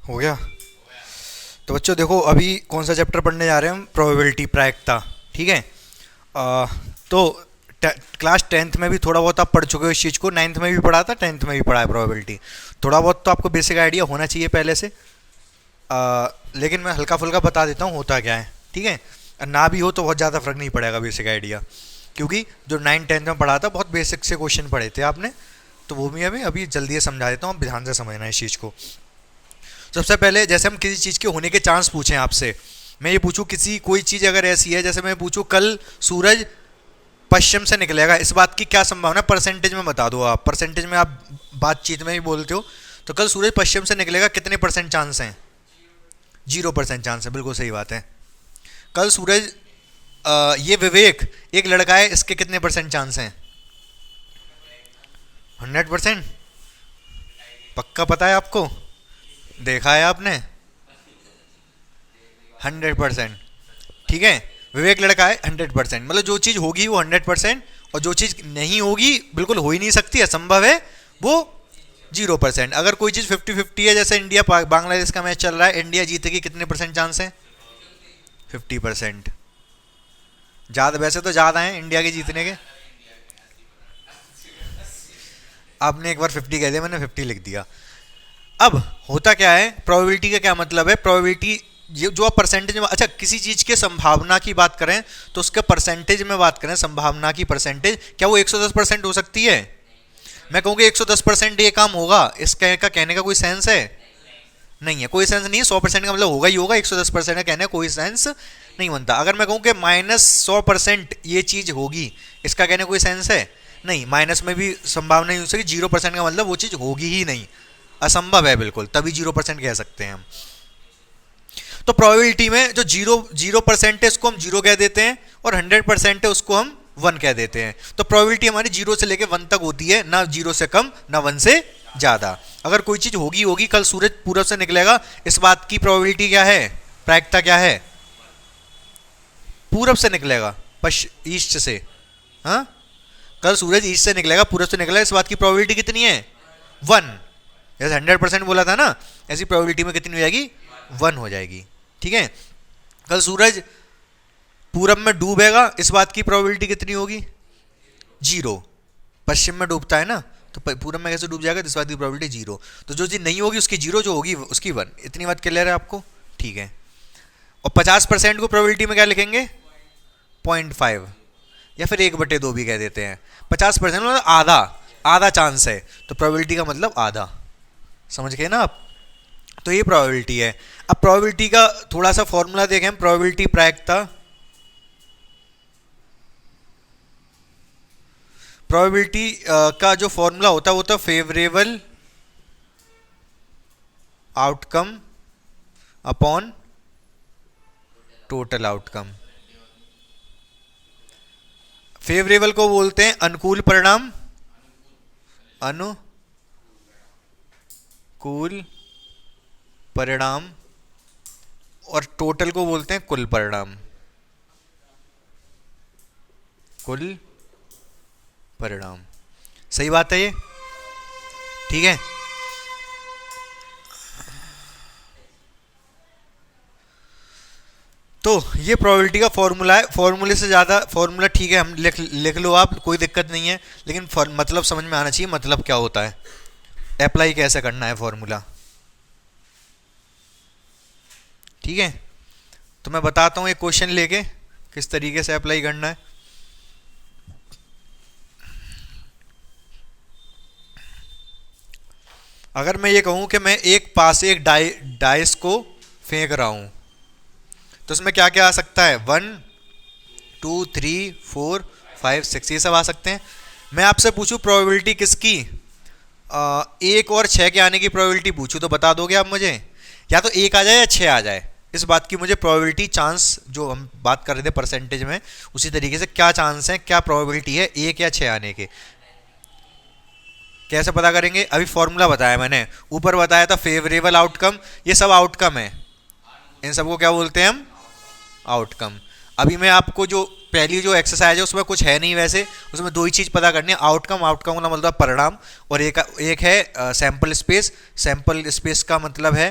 हो गया। तो बच्चों देखो, अभी कौन सा चैप्टर पढ़ने जा रहे हैं हम? प्रोबेबिलिटी, प्रायिकता। ठीक है। आ, तो क्लास टेंथ में भी थोड़ा बहुत आप पढ़ चुके हो इस चीज़ को, नाइन्थ में भी पढ़ा था, टेंथ में भी पढ़ा है प्रोबेबिलिटी। थोड़ा बहुत तो आपको बेसिक आइडिया होना चाहिए पहले से। लेकिन मैं हल्का फुल्का बता देता हूँ होता क्या है। ठीक है। ना भी हो तो बहुत ज़्यादा फर्क नहीं पड़ेगा बेसिक आइडिया, क्योंकि जो नाइन टेंथ में पढ़ा था बहुत बेसिक से क्वेश्चन पढ़े थे आपने। तो वो भी हमें अभी जल्दी से समझा देता हूँ, आप ध्यान से समझना इस चीज़ को। सबसे पहले जैसे हम किसी चीज़ के होने के चांस पूछें आपसे, मैं ये पूछूं किसी कोई चीज़ अगर ऐसी है, जैसे मैं पूछूं कल सूरज पश्चिम से निकलेगा, इस बात की क्या संभावना? परसेंटेज में बता दो आप, परसेंटेज में आप बातचीत में ही बोलते हो। तो कल सूरज पश्चिम से निकलेगा, कितने परसेंट चांस हैं? 0% चांस है, बिल्कुल सही बात है। कल सूरज ये विवेक एक लड़का है, इसके कितने परसेंट चांस हैं? 100%। पक्का पता है आपको? देखा है आपने? 100%। ठीक है। विवेक लड़का है, 100%, मतलब जो चीज़ होगी वो 100%, और जो चीज़ नहीं होगी, बिल्कुल हो ही नहीं सकती, असंभव है, वो 0%। अगर कोई चीज़ 50-50 है, जैसे इंडिया बांग्लादेश का मैच चल रहा है, इंडिया जीतेगी, कितने परसेंट चांस है? 50%। ज़्यादा, वैसे तो ज़्यादा है इंडिया के जीतने के। आपने एक बार 50 कह दिया, मैंने 50 लिख दिया। अब होता क्या है, प्रोबेबिलिटी का क्या मतलब है? प्रोबेबिलिटी ये जो आप परसेंटेज में, अच्छा किसी चीज के संभावना की बात करें तो उसके परसेंटेज में बात करें, संभावना की परसेंटेज, क्या वो 110% हो सकती है? मैं कहूँगी 110% ये काम होगा, इस का कहने का कोई सेंस है? नहीं है, कोई सेंस नहीं है। 100% का मतलब होगा ही होगा, 110% का कहने का कोई सेंस नहीं बनता। अगर मैं कहूँ कि -100% ये चीज होगी, इसका कहने का कोई सेंस है? नहीं, माइनस में भी संभावना नहीं हो सकती। 0% का मतलब वो चीज होगी ही नहीं, असंभव है बिल्कुल, तभी 0% कह सकते हैं हम। तो प्रोबेबिलिटी में जो 0% है उसको हम 0 कह देते हैं, और 100% है उसको हम 1 कह देते हैं। तो प्रोबेबिलिटी हमारी 0 से लेकर 1 तक होती है, ना 0 से कम ना 1 से ज़्यादा। अगर कोई चीज़ होगी होगी, कल सूरज पूरब से निकलेगा, इस बात की प्रोबेबिलिटी क्या है, प्रायिकता क्या है? पूरब से निकलेगा, ईस्ट से। हाँ, कल सूरज ईस्ट से निकलेगा, पूरब से निकलेगा, इस बात की प्रोबेबिलिटी कितनी है? 1। जैसे 100% बोला था ना, ऐसी प्रोबेबिलिटी में कितनी हो जाएगी? 1 हो जाएगी। ठीक है। कल सूरज पूरब में डूबेगा, इस बात की प्रोबेबिलिटी कितनी होगी? 0। पश्चिम में डूबता है ना, तो पूरब में कैसे डूब जाएगा, इस बात की प्रोबेबिलिटी 0। तो जो चीज़ नहीं होगी उसकी 0, जो होगी उसकी 1। इतनी बात क्लियर है आपको? ठीक है। और 50% को प्रोबेबिलिटी में क्या लिखेंगे? 0.5, या फिर 1/2 भी कह देते हैं। 50% मतलब आधा, आधा चांस है, तो प्रोबेबिलिटी का मतलब आधा। समझ गए ना आप? तो ये प्रोबेबिलिटी है। अब प्रोबेबिलिटी का थोड़ा सा फॉर्मूला देखें, प्रोबेबिलिटी प्रायिकता। प्रोबेबिलिटी का जो फॉर्मूला होता है वो तो favourable outcome upon total outcome. Favourable को बोलते हैं अनुकूल परिणाम, अनुकूल परिणाम, और टोटल को बोलते हैं कुल परिणाम, कुल परिणाम। सही बात है ये? ठीक है। तो ये प्रोबेबिलिटी का फॉर्मूला है। फॉर्मूले से ज़्यादा फॉर्मूला ठीक है, हम लिख लो आप, कोई दिक्कत नहीं है, लेकिन मतलब समझ में आना चाहिए, मतलब क्या होता है, अप्लाई कैसे करना है फॉर्मूला। ठीक है। तो मैं बताता हूँ एक क्वेश्चन लेके किस तरीके से अप्लाई करना है। अगर मैं ये कहूँ कि मैं एक पास एक डाइस को फेंक रहा हूँ, तो इसमें क्या क्या आ सकता है? 1 2 3 4 5 6, ये सब आ सकते हैं। मैं आपसे पूछूं प्रोबेबिलिटी किसकी, 1 और 6 के आने की प्रोबेबिलिटी पूछूं, तो बता दोगे आप मुझे? या तो 1 आ जाए या 6 आ जाए, इस बात की मुझे प्रोबेबिलिटी, चांस जो हम बात कर रहे थे परसेंटेज में, उसी तरीके से क्या चांस है, क्या प्रोबेबिलिटी है 1 या 6 आने के। कैसे पता करेंगे? अभी फॉर्मूला बताया मैंने, ऊपर बताया था फेवरेबल आउटकम, ये सब आउटकम है, इन सबको क्या बोलते हैं हम? आउटकम। अभी मैं आपको जो पहली जो एक्सरसाइज है उसमें कुछ है नहीं, वैसे उसमें दो ही चीज़ पता करनी है, आउटकम, आउटकम का मतलब परिणाम, और एक है सैंपल स्पेस, सैंपल स्पेस का मतलब है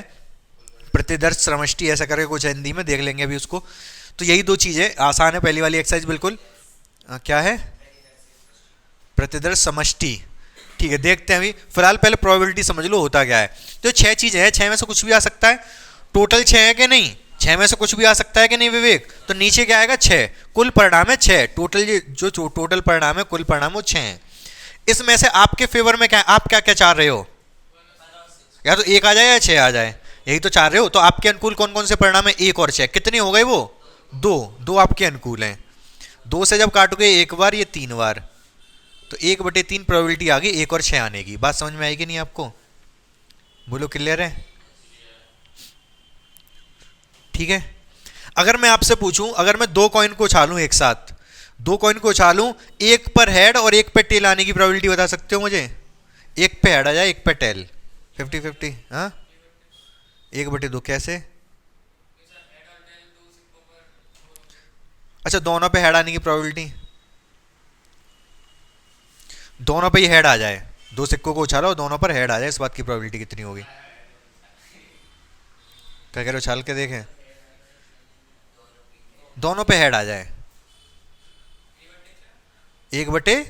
प्रतिदर्श समष्टि ऐसा करके कुछ है, हिंदी में देख लेंगे अभी उसको। तो यही दो चीजें आसान है, पहली वाली एक्सरसाइज बिल्कुल। क्या है? प्रतिदर्श समष्टि। ठीक है, देखते हैं अभी। फिलहाल पहले प्रोबेबिलिटी समझ लो होता क्या है। तो छह चीजें हैं, छह में से कुछ भी आ सकता है। टोटल छह है कि नहीं? छह में से कुछ भी आ सकता है कि नहीं विवेक? तो नीचे क्या आएगा? छह। कुल परिणाम है छह। टोटल जो टोटल परिणाम है, कुल परिणाम वो छह है। इसमें से आपके फेवर में क्या है? आप क्या क्या चाह रहे हो? या तो एक आ जाए या छह आ जाए, यही तो चाह रहे हो। तो आपके अनुकूल कौन कौन से परिणाम है? एक और छह। कितने हो गए वो? दो। दो आपके अनुकूल हैं। दो से जब काटोगे एक बार, ये तीन बार, तो 1/3 प्रोबेबिलिटी आ गई एक और छह आने की। बात समझ में आएगी नहीं आपको? बोलो, क्लियर है? ठीक है। अगर मैं आपसे पूछूं, अगर मैं दो कॉइन को उछालूं एक साथ, दो कॉइन को उछालूं, एक पर हेड और एक पे टेल आने की प्रोबेबिलिटी बता सकते हो मुझे? एक पे हेड आ जाए, एक पे टेल। 50-50। हाँ, 1/2 कैसे? अच्छा, दोनों पे हेड आने की प्रोबेबिलिटी, दोनों पे ही हेड आ जाए, दो सिक्कों को उछालो दोनों पर हेड आ जाए, इस बात की प्रोबेबिलिटी कितनी होगी? क्या कह रहे हो? उछाल के देखें। दोनों पे हेड आ जाए, 1/,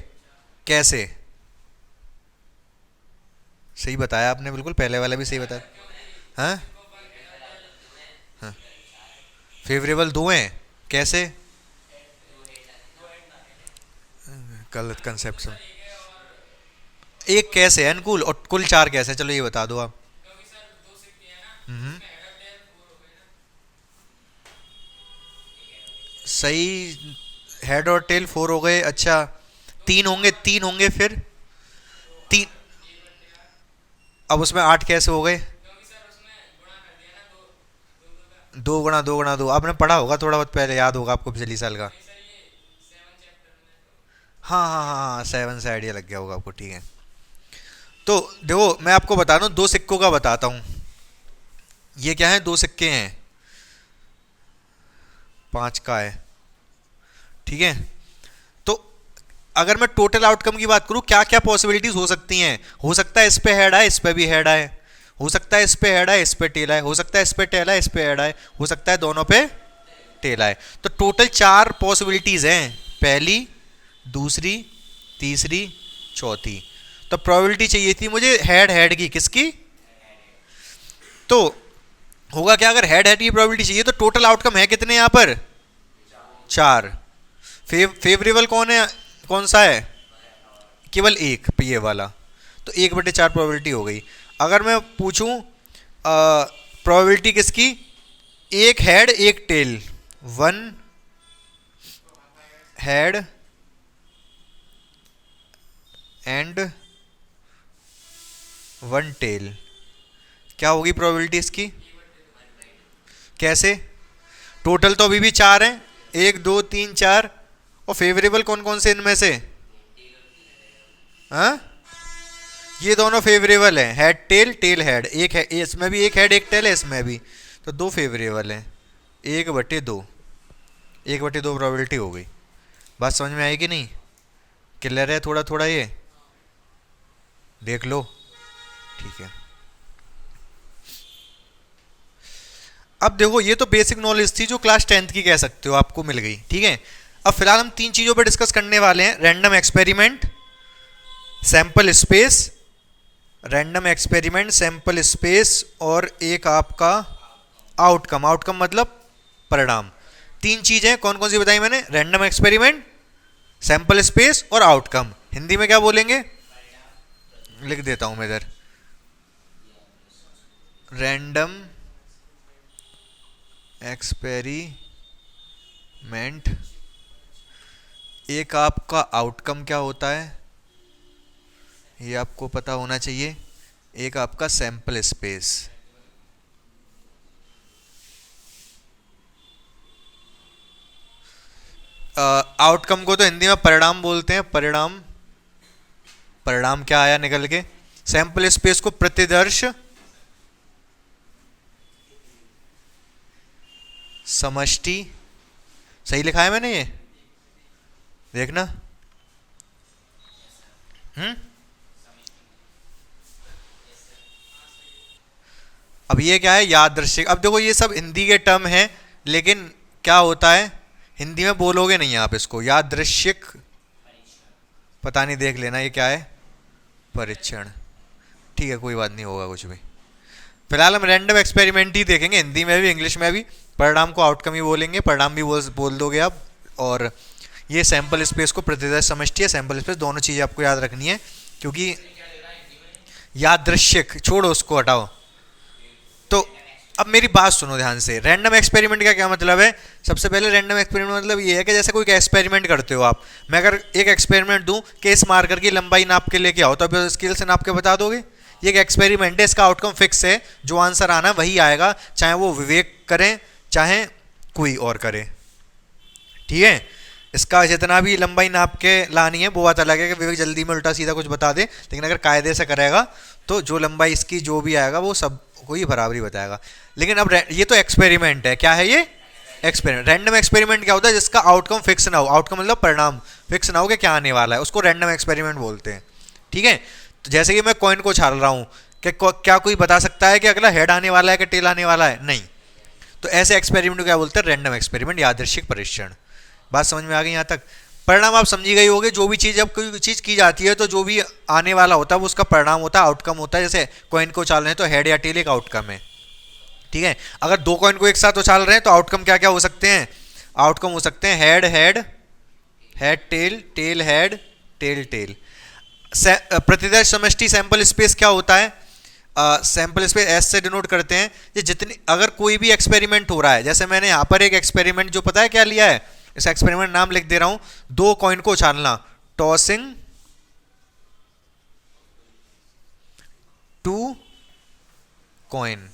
कैसे? सही बताया आपने, बिल्कुल पहले वाला भी सही बताया। हाँ हाँ, फेवरेबल दो हैं, कैसे? गलत कंसेप्ट। एक कैसे है अनुकूल और कुल चार कैसे? चलो ये बता दो आप। हम्म, सही। हेड और टेल फोर हो गए। अच्छा, तीन होंगे, तीन होंगे फिर। तीन। अब उसमें आठ कैसे हो गए? दो गुणा दो, आपने पढ़ा होगा थोड़ा बहुत पहले, याद होगा आपको पिछली साल का। हाँ हाँ हाँ हाँ, सेवन से आइडिया लग गया होगा आपको। ठीक है, तो देखो मैं आपको बता दूं, दो सिक्कों का बताता हूँ। ये क्या है? दो सिक्के हैं, पांच का है। ठीक है, तो अगर मैं टोटल आउटकम की बात करूं, क्या क्या पॉसिबिलिटीज हो सकती हैं? हो सकता है इस पे हेड आए, इस पे भी हेड आए। हो सकता है इस पे हेड आए, इस पे टेल आए। हो सकता है इस पे टेल आए, इस पे हेड आए। हो सकता है दोनों पे टेल आए। तो टोटल चार पॉसिबिलिटीज हैं, पहली, दूसरी, तीसरी, चौथी। तो प्रोबेबिलिटी चाहिए थी मुझे हेड हेड की, किसकी? तो होगा क्या, अगर हेड हेड की प्रोबेबिलिटी चाहिए तो टोटल आउटकम है कितने यहां पर? चार। फेवरेबल कौन है, कौन सा है? केवल एक पे, ये वाला। तो 1/4 प्रोबेबिलिटी हो गई। अगर मैं पूछूं प्रोबेबिलिटी किसकी? एक हेड एक tail, one head and one tail, क्या होगी प्रोबेबिलिटी इसकी? कैसे? टोटल तो अभी भी चार हैं, एक दो तीन चार। और फेवरेबल कौन कौन से इनमें से? हाँ, ये दोनों फेवरेबल हैं, हेड टेल, टेल हेड। एक है इसमें भी, एक हेड एक टेल है इसमें भी। तो दो फेवरेबल हैं, 1/2। 1/2 प्रोबेबिलिटी हो गई। बात समझ में आएगी नहीं? क्लियर है थोड़ा थोड़ा? ये देख लो। ठीक है, अब देखो ये तो बेसिक नॉलेज थी जो क्लास 10th की कह सकते हो, आपको मिल गई। ठीक है, अब फिलहाल हम तीन चीजों पर डिस्कस करने वाले हैं। Random experiment, sample space, random experiment, sample space, और एक आपका आउटकम। आउटकम मतलब परिणाम। तीन चीजें कौन कौन सी बताई मैंने? रैंडम एक्सपेरिमेंट, सैंपल स्पेस और आउटकम। हिंदी में क्या बोलेंगे? लिख देता हूं मैं इधर, रैंडम एक्सपेरिमेंट। एक आपका आउटकम क्या होता है ये आपको पता होना चाहिए। एक आपका सैंपल स्पेस। आउटकम को तो हिंदी में परिणाम बोलते हैं, परिणाम। परिणाम क्या आया निकल के? सैंपल स्पेस को प्रतिदर्श समष्टि। सही लिखा है मैंने ये? देखना। हम्म, अब ये क्या है, यादृच्छिक। अब देखो ये सब हिंदी के टर्म है, लेकिन क्या होता है, हिंदी में बोलोगे नहीं आप इसको। यादृच्छिक, पता नहीं, देख लेना ये क्या है, परीक्षण। ठीक है, कोई बात नहीं, होगा कुछ भी। फिलहाल हम रैंडम एक्सपेरिमेंट ही देखेंगे, हिंदी में भी इंग्लिश में भी। परिणाम को आउटकम ही बोलेंगे, परिणाम भी बोल दोगे आप। और ये सैंपल स्पेस को प्रतिदर्श समष्टि है, सैंपल स्पेस, दोनों चीज़ें आपको याद रखनी है, क्योंकि यादृच्छिक छोड़ो, उसको हटाओ। तो अब मेरी बात सुनो ध्यान से। रैंडम एक्सपेरिमेंट का क्या मतलब है? सबसे पहले रैंडम एक्सपेरिमेंट मतलब ये है कि जैसे कोई एक्सपेरिमेंट करते हो आप, मैं अगर एक एक्सपेरिमेंट दूं, केस मार्कर की लंबाई नाप के लेके आओ, तो अब स्केल से नाप के बता दोगे? ये एक एक्सपेरिमेंट है, इसका आउटकम फिक्स है, जो आंसर आना वही आएगा, चाहे वो विवेक करें चाहे कोई और करे। ठीक है, इसका जितना भी लंबाई नाप के लानी है वो बात अलग है कि विवेक जल्दी में उल्टा सीधा कुछ बता दे, लेकिन अगर कायदे से करेगा तो जो लंबाई इसकी जो भी आएगा वो सब कोई बराबरी बताएगा। लेकिन अब ये तो एक्सपेरिमेंट है, क्या है ये? एक्सपेरिमेंट। रैंडम एक्सपेरिमेंट क्या होता है? जिसका आउटकम फिक्स ना हो, आउटकम मतलब परिणाम फिक्स ना हो कि क्या आने वाला है, उसको रैंडम एक्सपेरिमेंट बोलते हैं। ठीक है, तो जैसे कि मैं कॉइन को उछाल रहा हूँ, क्या कोई बता सकता है कि अगला हेड आने वाला है कि टेल आने वाला है? नहीं। तो ऐसे एक्सपेरिमेंट को क्या बोलते हैं? रैंडम एक्सपेरिमेंट, यादृच्छिक परीक्षण। बात समझ में आ गई यहाँ तक? परिणाम आप समझी गई होगी। जो भी चीज़, जब कोई चीज़ की जाती है तो जो भी आने वाला होता है वो उसका परिणाम होता है, आउटकम होता है। जैसे कॉइन को उछाल रहे हैं तो हेड या टेल एक आउटकम है। ठीक है, अगर दो कॉइन को एक साथ उछाल रहे हैं तो आउटकम क्या क्या हो सकते हैं? आउटकम हो सकते हैं head head, head tail, tail head, tail tail. प्रतिदर्श समष्टि सैंपल स्पेस क्या होता है? सैंपल स्पेस एस से डिनोट करते हैं। ये जितनी, अगर कोई भी एक्सपेरिमेंट हो रहा है, जैसे मैंने यहाँ पर एक एक्सपेरिमेंट जो पता है क्या लिया है, इस एक्सपेरिमेंट नाम लिख दे रहा हूं, दो कॉइन को उछालना, टॉसिंग टू कॉइन।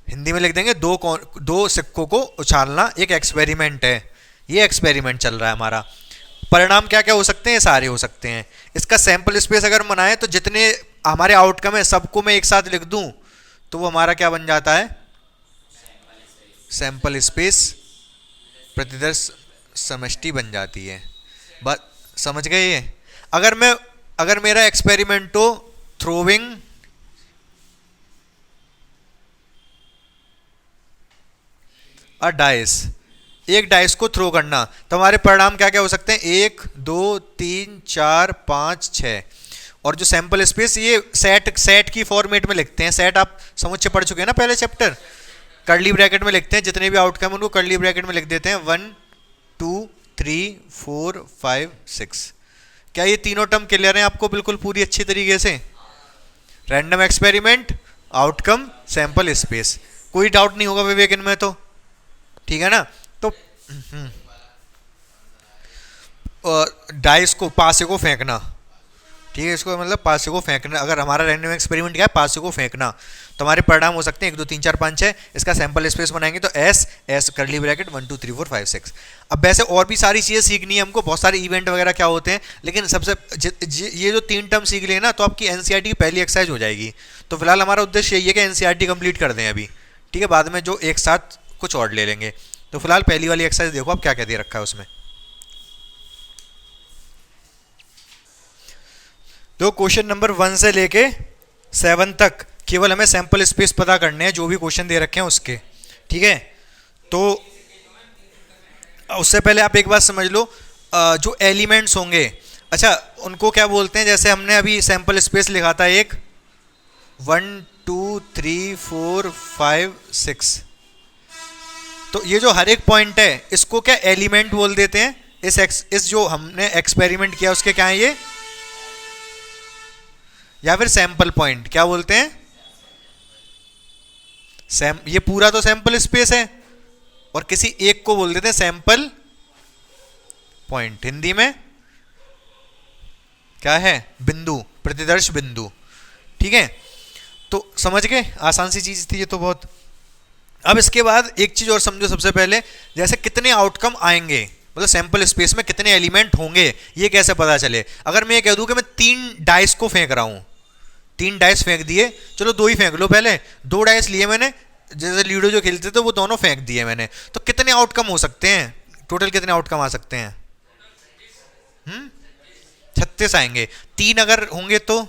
हिंदी में लिख देंगे दो सिक्कों को उछालना एक एक्सपेरिमेंट है। ये एक्सपेरिमेंट चल रहा है हमारा। परिणाम क्या क्या हो सकते हैं? सारे हो सकते हैं। इसका सैंपल स्पेस अगर बनाए तो जितने हमारे आउटकम है सबको मैं एक साथ लिख दूं तो वो हमारा क्या बन जाता है? सैंपल स्पेस प्रतिदर्श समष्टि बन जाती है। बात समझ गए ये? अगर मेरा एक्सपेरिमेंट हो थ्रोविंग अ डाइस, एक डाइस को थ्रो करना, तो हमारे परिणाम क्या क्या हो सकते हैं? 1 2 3 4 5 6। और जो सैंपल स्पेस, ये सेट की फॉर्मेट में लिखते हैं। सेट आप समझ पढ़ चुके हैं ना पहले चैप्टर। कर्ली ब्रैकेट में लिखते हैं, जितने भी आउटकम उनको कर्ली ब्रैकेट में लिख देते हैं, 1 2 3 4 5 6। क्या ये तीनों टर्म क्लियर हैं आपको बिल्कुल पूरी अच्छी तरीके से? Random experiment, outcome, sample space, कोई डाउट नहीं होगा विवेक इनमें तो? ठीक है ना? तो डाइस को, पासे को फेंकना, ठीक है, इसको मतलब पासे को फेंकना। अगर हमारा रैंडम एक्सपेरिमेंट क्या है? पासे को फेंकना। तो हमारे परिणाम हो सकते हैं 1 2 3 4 5 6। इसका सैंपल स्पेस बनाएंगे तो एस एस कर्ली ब्रैकेट 1 2 3 4 5 6। अब वैसे और भी सारी चीज़ें सीखनी है हमको, बहुत सारे इवेंट वगैरह क्या होते हैं, लेकिन सबसे ये जो 3 टर्म सीख लेना तो आपकी एनसीईआरटी की पहली एक्सरसाइज हो जाएगी। तो फिलहाल हमारा उद्देश्य यही है कि एनसीईआरटी कंप्लीट कर दें अभी। ठीक है, बाद में जो एक साथ कुछ और ले लेंगे। तो फिलहाल पहली वाली एक्सरसाइज देखो आप क्या क्या दे रखा है उसमें। तो क्वेश्चन नंबर 1 से लेके 7 तक केवल हमें सैंपल स्पेस पता करने हैं, जो भी क्वेश्चन दे रखे हैं उसके। ठीक है, तो उससे पहले आप एक बात समझ लो, जो एलिमेंट्स होंगे, अच्छा उनको क्या बोलते हैं? जैसे हमने अभी सैंपल स्पेस लिखा था एक 1 2 3 4 5 6। तो ये जो हर एक पॉइंट है इसको क्या एलिमेंट बोल देते हैं? इस जो हमने एक्सपेरिमेंट किया उसके क्या है ये, या फिर सैंपल पॉइंट क्या बोलते हैं? ये पूरा तो सैंपल स्पेस है, और किसी एक को बोल देते हैं सैंपल पॉइंट। हिंदी में क्या है? बिंदु, प्रतिदर्श बिंदु। ठीक है, तो समझ गए? आसान सी चीज थी ये तो बहुत। अब इसके बाद एक चीज और समझो सबसे पहले, जैसे कितने आउटकम आएंगे, मतलब सैंपल स्पेस में कितने एलिमेंट होंगे, ये कैसे पता चले? अगर मैं ये कह दूं कि मैं 3 डाइस को फेंक रहा हूं, 3 डाइस फेंक दिए, चलो 2 ही फेंक लो, पहले 2 डाइस लिए मैंने, जैसे लूडो जो खेलते थे वो दोनों फेंक दिए मैंने, तो कितने आउटकम हो सकते हैं? टोटल कितने आउटकम आ सकते हैं? 36 आएंगे। 3 अगर होंगे तो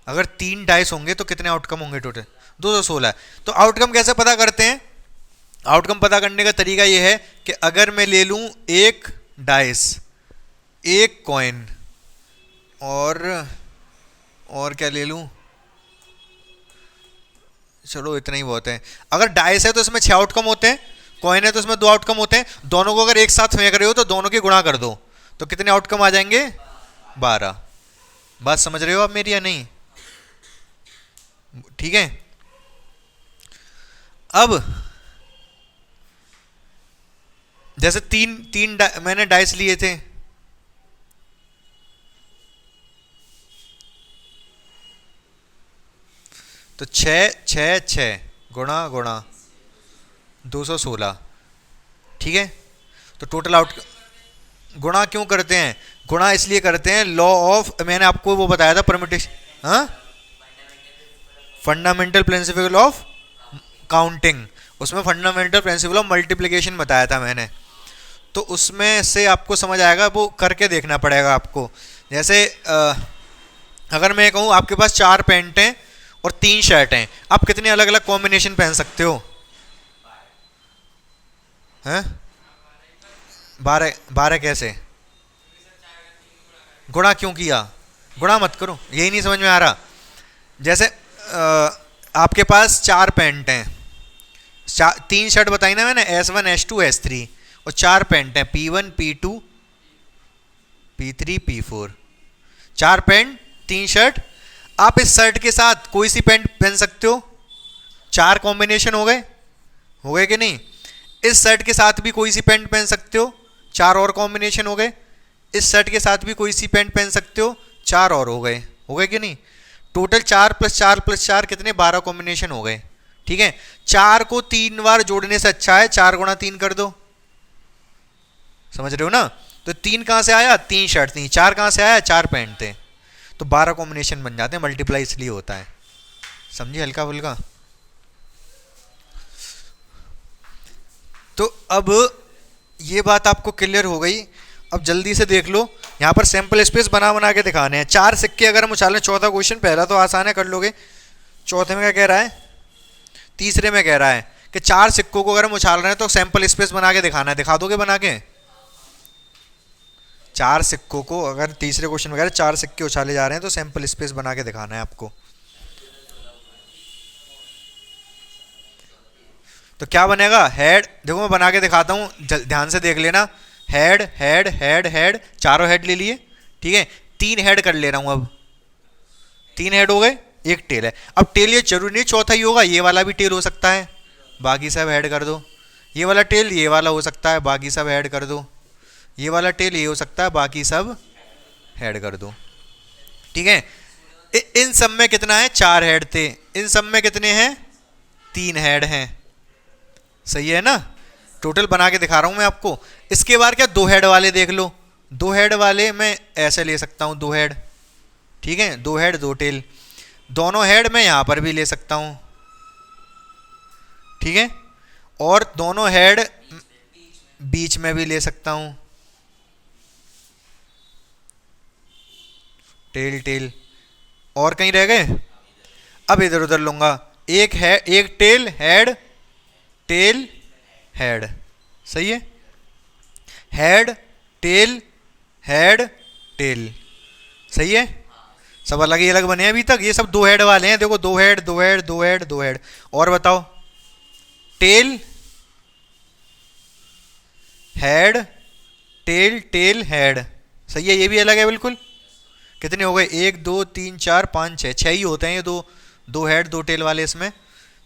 अगर 3 डाइस होंगे तो कितने आउटकम होंगे टोटल? 216। तो आउटकम कैसे पता करते हैं? आउटकम पता करने का तरीका ये है कि अगर मैं ले लूं एक डाइस, एक कॉइन, और क्या ले लूं, चलो इतना ही बहुत है। अगर डाइस है तो इसमें 6 आउटकम होते हैं, कॉइन है तो इसमें 2 आउटकम होते हैं। दोनों को अगर एक साथ फेंक रहे हो तो दोनों की गुणा कर दो, तो कितने आउटकम आ जाएंगे? 12। बात समझ रहे हो आप मेरी या नहीं? ठीक है। अब जैसे तीन तीन मैंने डाइस लिए थे, तो 6 6 6 गुणा गुणा 216। ठीक है। तो टोटल आउट, गुणा क्यों करते हैं? गुणा इसलिए करते हैं, लॉ ऑफ, मैंने आपको वो बताया था परम्यूटेशन, हाँ, फंडामेंटल प्रिंसिपल ऑफ काउंटिंग, उसमें फंडामेंटल प्रिंसिपल ऑफ मल्टीप्लिकेशन बताया था मैंने। तो उसमें से आपको समझ आएगा, वो करके देखना पड़ेगा आपको। जैसे अगर मैं कहूँ आपके पास 4 पैंट हैं और 3 शर्ट हैं, आप कितने अलग अलग कॉम्बिनेशन पहन सकते हो? हैं? 12। 12 कैसे? गुणा क्यों किया? गुणा मत करो, यही नहीं समझ में आ रहा। जैसे आपके पास 4 पैंट हैं, 3 शर्ट बताई ना मैंने, S1 S2 S3, और 4 पैंट हैं, P1 P2 P3 P4। 4 pant 3 shirt. आप इस शर्ट के साथ कोई सी पैंट पहन सकते हो। 4 कॉम्बिनेशन हो गए कि नहीं? इस शर्ट के साथ भी कोई सी पैंट पहन सकते हो, 4 और कॉम्बिनेशन हो गए। इस शर्ट के साथ भी कोई सी पैंट पहन सकते हो, 4 और हो गए कि नहीं? टोटल 4 + 4 + 4 कितने? 12 कॉम्बिनेशन हो गए। ठीक है। 4 को 3 बार जोड़ने से अच्छा है 4 × 3 कर दो। समझ रहे हो ना? तो 3 कहां से आया? 3 शर्ट थी। 4 कहां से आया? 4 पैंट थे। तो 12 कॉम्बिनेशन बन जाते हैं, मल्टीप्लाई इसलिए होता है। समझिए हल्का फुल्का। तो अब ये बात आपको क्लियर हो गई। अब जल्दी से देख लो, यहाँ पर सैंपल स्पेस बना के दिखाने हैं। 4 सिक्के अगर हम उछालें, चौथा क्वेश्चन, पहला तो आसान है, कर लोगे। चौथे में क्या कह रहा है? तीसरे में कह रहा है कि 4 सिक्कों को अगर हम उछाल रहे हैं तो सैंपल स्पेस बना के दिखाना है। दिखा दोगे बना के? 4 सिक्कों को अगर, तीसरे क्वेश्चन में कह रहे हैं 4 सिक्के उछाले जा रहे हैं तो सैंपल स्पेस बना के दिखाना है आपको। तो क्या बनेगा? हेड, देखो मैं बना के दिखाता हूं, ध्यान से देख लेना। हेड हेड हेड हेड, चारों हेड ले लिए। ठीक है। 3 हेड कर ले रहा हूं अब। 3 हेड हो गए, एक टेल है। अब टेल ये जरूरी नहीं चौथा ही होगा, ये वाला भी टेल हो सकता है, बाकी सब हेड कर दो। ये वाला टेल ये वाला हो सकता है, बाकी सब हेड कर दो। ये वाला टेल ये हो सकता है, बाकी सब हेड कर दो। ठीक है। इन सब में कितना है? 4 हेड थे। इन सब में कितने हैं? 3 हेड हैं। सही है ना? टोटल बना के दिखा रहा हूं मैं आपको। इसके बाद क्या, 2 हेड वाले देख लो। 2 हेड वाले मैं ऐसे ले सकता हूं, 2 हेड। ठीक है। 2 हेड 2 टेल। दोनों हेड मैं यहां पर भी ले सकता हूं। ठीक है। और दोनों हेड बीच में भी ले सकता हूं, टेल टेल। और कहीं रह गए? अब इधर उधर लूंगा। एक है, एक टेल हेड, टेल हेड। सही है। Head tail head tell. सही है। सब अलग ही अलग बने हैं अभी तक। ये सब 2 हेड वाले हैं। देखो 2 हेड 2 हेड 2 हेड 2 हेड। और बताओ, tell head tail tail head. सही है। ये भी अलग है बिल्कुल। कितने हो गए? 1 2 3 4 5 6, 6 ही होते हैं ये। 2 हेड 2 टेल वाले इसमें।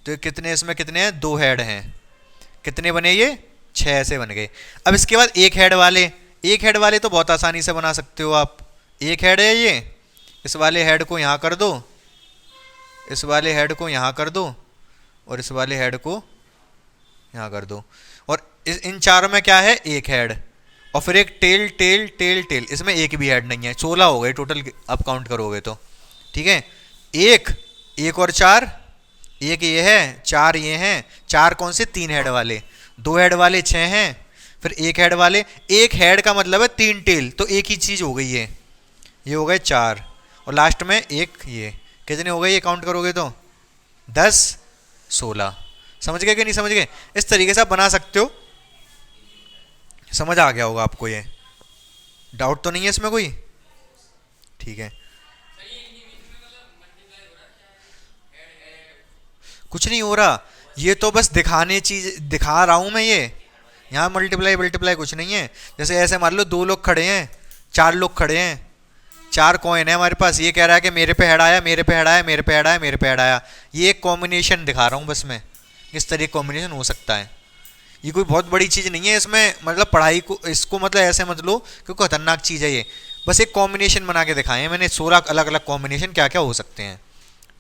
तो कितने इसमें कितने हैं? 2 हेड हैं। कितने बने ये? 6 ऐसे बन गए। अब इसके बाद 1 हेड वाले। 1 हेड वाले तो बहुत आसानी से बना सकते हो आप। 1 हेड है ये, इस वाले हेड को यहाँ कर दो, इस वाले हेड को यहाँ कर दो, और इस वाले हेड को यहाँ कर दो। और इन चारों में क्या है? 1 हेड। और फिर एक टेल टेल टेल टेल, इसमें एक भी हेड नहीं है। 16 हो गए टोटल अब काउंट करोगे तो। ठीक है। 1 और 4, 1 ये है, 4 ये हैं। 4 कौन से? 3 हेड वाले। 2 हेड वाले 6 हैं, फिर 1 हेड वाले। 1 हेड का मतलब है 3 टेल, तो एक ही चीज हो गई है। ये हो गए 4, और लास्ट में एक ये। कितने हो गए ये काउंट करोगे तो? 10, 16। समझ गए कि नहीं समझ गए? इस तरीके से आप बना सकते हो। समझ आ गया होगा आपको ये? डाउट तो नहीं है इसमें कोई? ठीक है, कुछ नहीं हो रहा, ये तो बस दिखाने चीज दिखा रहा हूं मैं ये। यहाँ मल्टीप्लाई मल्टीप्लाई कुछ नहीं है। जैसे ऐसे मान लो दो लोग खड़े हैं, चार लोग खड़े हैं, चार कॉइन है हमारे पास, ये कह रहा है कि मेरे पे हेड आया, मेरे पे हेड आया, मेरे पे हेड आया, मेरे पे हेड आया। ये एक कॉम्बिनेशन दिखा रहा हूँ बस मैं, किस तरह कॉम्बिनेशन हो सकता है। ये कोई बहुत बड़ी चीज़ नहीं है इसमें, मतलब पढ़ाई को इसको मतलब ऐसे मत लो क्योंकि खतरनाक चीज़ है ये। बस एक कॉम्बिनेशन बना के दिखाए हैं मैंने, 16 अलग अलग कॉम्बिनेशन क्या क्या हो सकते हैं।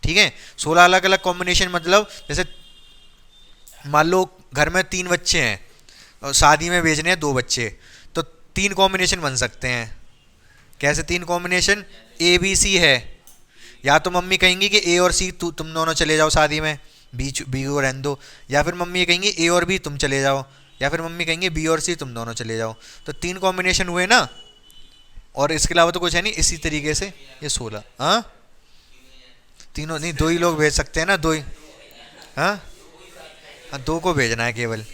ठीक है, 16 अलग अलग कॉम्बिनेशन, मतलब जैसे मान लो घर में 3 बच्चे हैं और शादी में भेजने हैं 2 बच्चे, तो 3 कॉम्बिनेशन बन सकते हैं। कैसे 3 कॉम्बिनेशन? ए बी सी है, या तो मम्मी कहेंगी कि ए और सी तुम दोनों चले जाओ शादी में, बी को रहने दो, या फिर मम्मी कहेंगी ए और बी तुम चले जाओ, या फिर मम्मी कहेंगे बी और सी तुम दोनों चले जाओ। तो 3 कॉम्बिनेशन हुए ना, और इसके अलावा तो कुछ है नहीं। इसी तरीके से ये 16। हाँ, तीनों नहीं, 2 ही लोग भेज सकते हैं ना, 2 ही। हाँ हाँ, 2 को भेजना है केवल।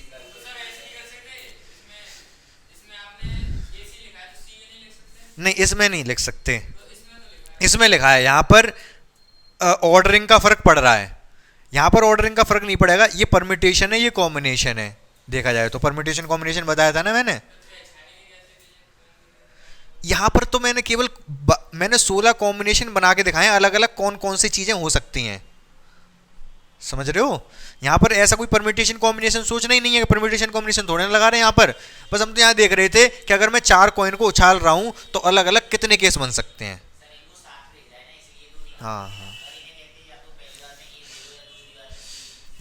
नहीं, इसमें नहीं लिख सकते, इसमें लिखा है यहाँ पर ऑर्डरिंग का फर्क पड़ रहा है। यहाँ पर ऑर्डरिंग का फर्क नहीं पड़ेगा, ये परमिटेशन है, ये कॉम्बिनेशन है। देखा जाए तो परमिटेशन कॉम्बिनेशन बताया था ना मैंने। यहाँ पर तो मैंने केवल मैंने 16 कॉम्बिनेशन बना के दिखाए, अलग अलग कौन कौन सी चीजें हो सकती हैं। समझ रहे हो? यहाँ पर ऐसा कोई परमिटेशन कॉम्बिनेशन सोचना ही नहीं है, परमिटेशन कॉम्बिनेशन थोड़े ना लगा रहे हैं यहाँ पर। बस हम तो यहाँ देख रहे थे कि अगर मैं 4 कॉइन को उछाल रहा हूँ तो अलग अलग कितने केस बन सकते हैं। हाँ हाँ,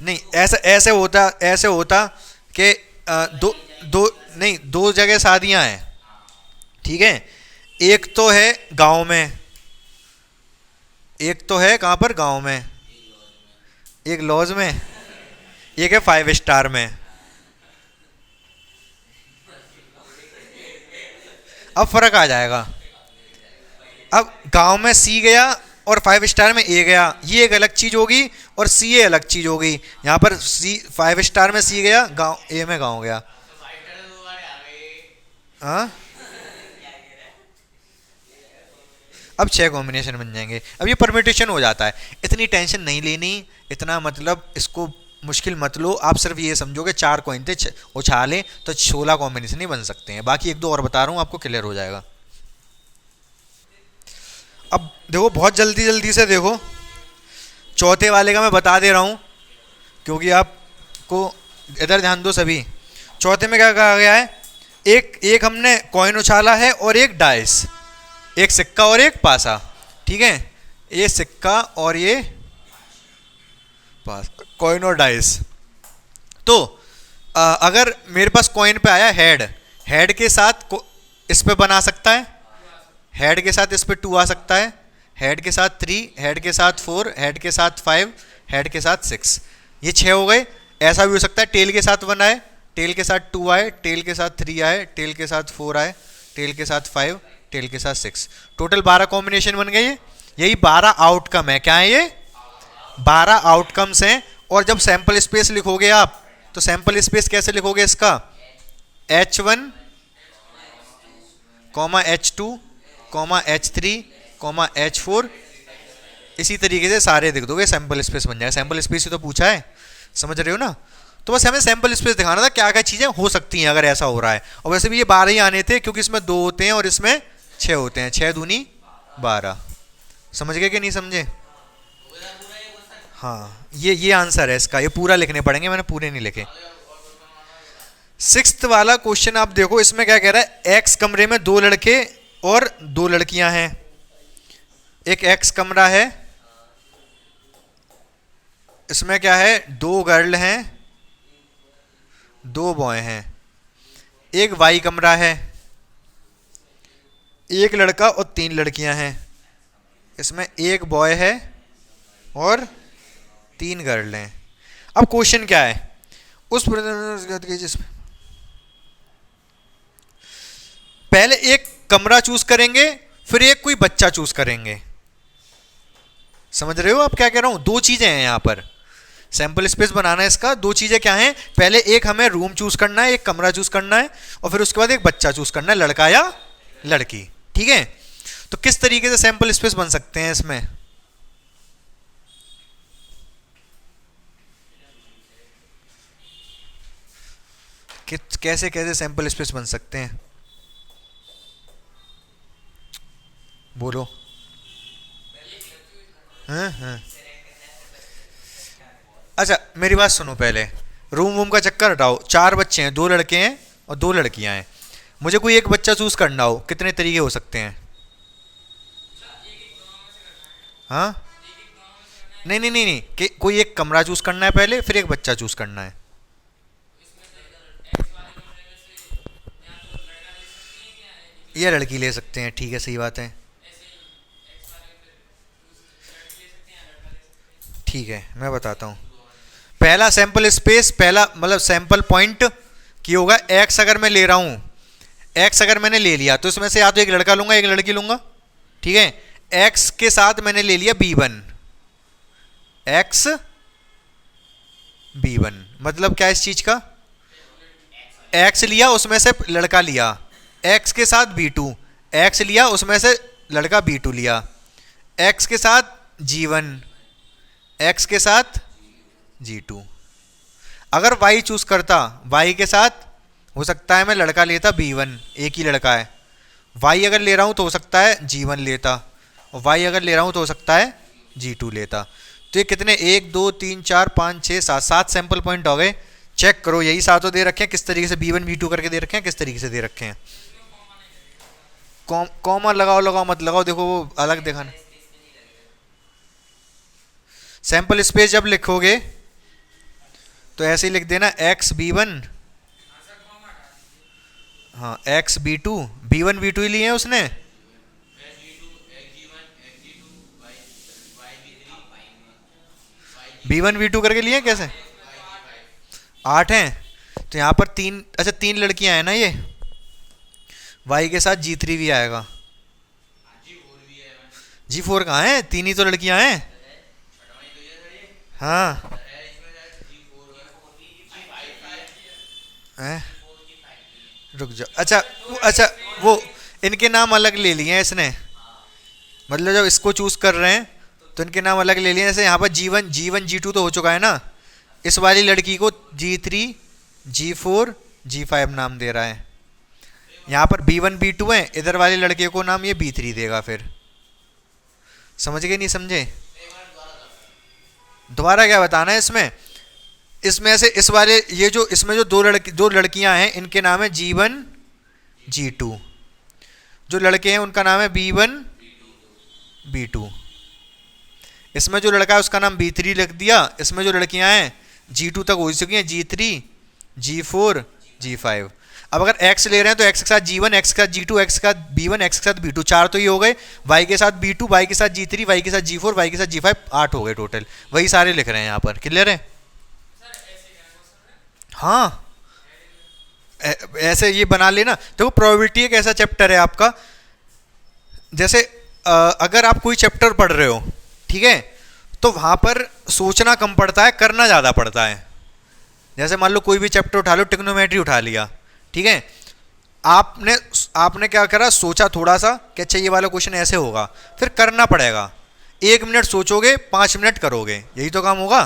नहीं ऐसा ऐसे होता कि दो दो नहीं, 2 जगह शादियां हैं, ठीक है। एक तो है गांव में, एक तो है कहां पर, गांव में, एक लॉज में, एक है 5 स्टार में। अब फर्क आ जाएगा। अब गांव में सी गया और 5 स्टार में ए गया, ये एक अलग चीज होगी, और सी ए अलग चीज होगी। यहाँ पर सी 5 स्टार में सी गया, गांव ए में गांव गया। हाँ, अब 6 कॉम्बिनेशन बन जाएंगे। अब ये परम्यूटेशन हो जाता है, इतनी टेंशन नहीं लेनी, इतना मतलब इसको मुश्किल मत लो। आप सिर्फ ये समझो कि 4 कॉइन थे, उछालें तो 16 कॉम्बिनेशन ही बन सकते हैं। बाकी 1-2 और बता रहा हूँ, आपको क्लियर हो जाएगा। अब देखो बहुत जल्दी जल्दी से देखो, चौथे वाले का मैं बता दे रहा हूँ क्योंकि आपको, इधर ध्यान दो सभी। चौथे में क्या कहा गया है? एक एक हमने कॉइन उछाला है और एक डाइस, एक सिक्का और एक पासा, ठीक है। ये सिक्का और ये पास, कॉइन और डाइस। तो अगर मेरे पास कॉइन पे आया हेड, हेड के साथ इस पे बना सकता है, हेड के साथ इस पे 2 आ सकता है, हेड के साथ 3, हेड के साथ 4, हेड के साथ 5, हेड के साथ 6, ये 6 हो गए। ऐसा भी हो सकता है टेल के साथ 1 आए, टेल के साथ 2 आए, टेल के साथ 3 आए, टेल के साथ 4 आए, टेल के साथ 5, टेल के साथ 6। टोटल 12 कॉम्बिनेशन बन गए। यही 12 आउटकम है। क्या है ये? 12 आउटकम्स हैं। और जब सैंपल स्पेस लिखोगे आप, तो सैंपल स्पेस कैसे लिखोगे इसका? H1, H2, H3, H4, इसी तरीके से सारे लिख दोगे, सैंपल स्पेस बन जाएगा। सैंपल स्पेस ही तो पूछा है, समझ रहे हो ना? तो बस हमें सैंपल स्पेस दिखाना था क्या क्या चीजें हो सकती हैं अगर ऐसा हो रहा है। और वैसे भी ये 12 ही आने थे क्योंकि इसमें 2 होते हैं और इसमें 6 होते हैं, 6 दूनी 12। समझ गए कि नहीं समझे? हाँ, ये आंसर है इसका, ये पूरा लिखने पड़ेंगे, मैंने पूरे नहीं लिखे। 6th वाला क्वेश्चन आप देखो, इसमें क्या कह रहा है? एक्स कमरे में 2 लड़के और 2 लड़कियां हैं। एक एक्स कमरा है, इसमें क्या है? 2 गर्ल हैं, 2 बॉय हैं। एक वाई कमरा है, एक लड़का और 3 लड़कियां हैं, इसमें एक बॉय है और 3 गर्ल हैं। अब क्वेश्चन क्या है? उस जिसमें पहले एक कमरा चूज करेंगे, फिर एक कोई बच्चा चूज करेंगे। समझ रहे हो आप क्या कह रहा हूँ? दो चीजें हैं यहाँ पर, सैंपल स्पेस बनाना है इसका। दो चीजें क्या हैं? पहले एक हमें रूम चूज करना है, एक कमरा चूज करना है, और फिर उसके बाद एक बच्चा चूज करना है, लड़का या लड़की। ठीक है, तो किस तरीके से सैंपल स्पेस बन सकते हैं इसमें? कैसे कैसे सैंपल स्पेस बन सकते हैं, बोलो। हाँ हाँ, अच्छा मेरी बात सुनो पहले, रूम वूम का चक्कर हटाओ। चार बच्चे हैं, दो लड़के हैं और दो लड़कियां हैं। मुझे कोई एक बच्चा चूज करना हो, कितने तरीके हो सकते हैं? हाँ, नहीं नहीं नहीं नहीं, कि कोई एक कमरा चूज करना है पहले, फिर एक बच्चा चूज करना है। ये लड़की ले सकते हैं, ठीक है, सही बात है। ठीक है, मैं बताता हूँ। पहला सैंपल स्पेस, पहला मतलब सैंपल पॉइंट की होगा एक्स। अगर मैं ले रहा हूँ, एक्स अगर मैंने ले लिया तो इसमें से या तो एक लड़का लूंगा एक लड़की लूंगा। ठीक है, एक्स के साथ मैंने ले लिया B1, एक्स B1 मतलब क्या इस चीज का? एक्स लिया उसमें से लड़का लिया, एक्स के साथ B2, एक्स लिया उसमें से लड़का B2 लिया, एक्स के साथ G1, एक्स के साथ G2। अगर y चूज करता, y के साथ हो सकता है मैं लड़का लेता B1, एक ही लड़का है। y अगर ले रहा हूं तो हो सकता है G1 लेता, और y अगर ले रहा हूं तो हो सकता है G2 लेता। तो ये कितने, 1 2 3 4 5 6 7, 7 सैंपल पॉइंट हो गए। चेक करो, यही सातों दे रखे हैं, किस तरीके से B1 B2 करके दे रखे हैं, किस तरीके से दे रखे हैं। कॉमा लगाओ लगाओ मत लगाओ, देखो वो अलग दिखाना। सैंपल स्पेस जब लिखोगे तो ऐसे ही लिख देना एक्स B1, हाँ एक्स B2, B1 B2 ही लिए हैं उसने। B1 B2 करके लिए हैं कैसे? 8 हैं, तो यहाँ पर तीन, अच्छा तीन लड़कियां हैं ना, ये y के साथ G3 भी आएगा। G4 कहाँ है? तीन ही तो लड़कियां हैं। हाँ हैं? रुक जाओ, अच्छा अच्छा, वो इनके नाम अलग ले लिए हैं इसने, मतलब जब इसको चूज कर रहे हैं तो इनके नाम अलग ले लिए। जैसे यहाँ पर G1 G2 तो हो चुका है ना, इस वाली लड़की को G3 G4 G5 नाम दे रहा है। यहाँ पर B1 B2 है, इधर वाले लड़के को नाम ये B3 देगा। फिर समझ गए नहीं समझे? दोबारा क्या बताना है इसमें? इसमें से इस वाले, ये जो इसमें जो दो लड़कियां हैं इनके नाम है G1 G2, जो लड़के हैं उनका नाम है B1 B2। इसमें जो लड़का है उसका नाम B3 लिख दिया। इसमें जो लड़कियां हैं G2 तक हो चुकी हैं, G3 G4 G5। अब अगर x ले रहे हैं तो x के साथ G1, x के साथ G2, x के साथ B1, x के साथ B2, चार तो ये हो गए। y के साथ B2, y के साथ G3, y के साथ G4, y के साथ G5, 8 हो गए टोटल। वही सारे लिख रहे हैं यहाँ पर, क्लियर है? हाँ ऐसे ये बना लेना। देखो प्रोबेबिलिटी एक ऐसा चैप्टर है आपका, जैसे अगर आप कोई चैप्टर पढ़ रहे हो, ठीक है, तो वहां पर सोचना कम पड़ता है, करना ज़्यादा पड़ता है। जैसे मान लो कोई भी चैप्टर उठा लो, ट्रिग्नोमेट्री उठा लिया, ठीक है, आपने क्या करा, सोचा थोड़ा सा कि अच्छा ये वाला क्वेश्चन ऐसे होगा, फिर करना पड़ेगा। 1 मिनट सोचोगे, 5 मिनट करोगे, यही तो काम होगा।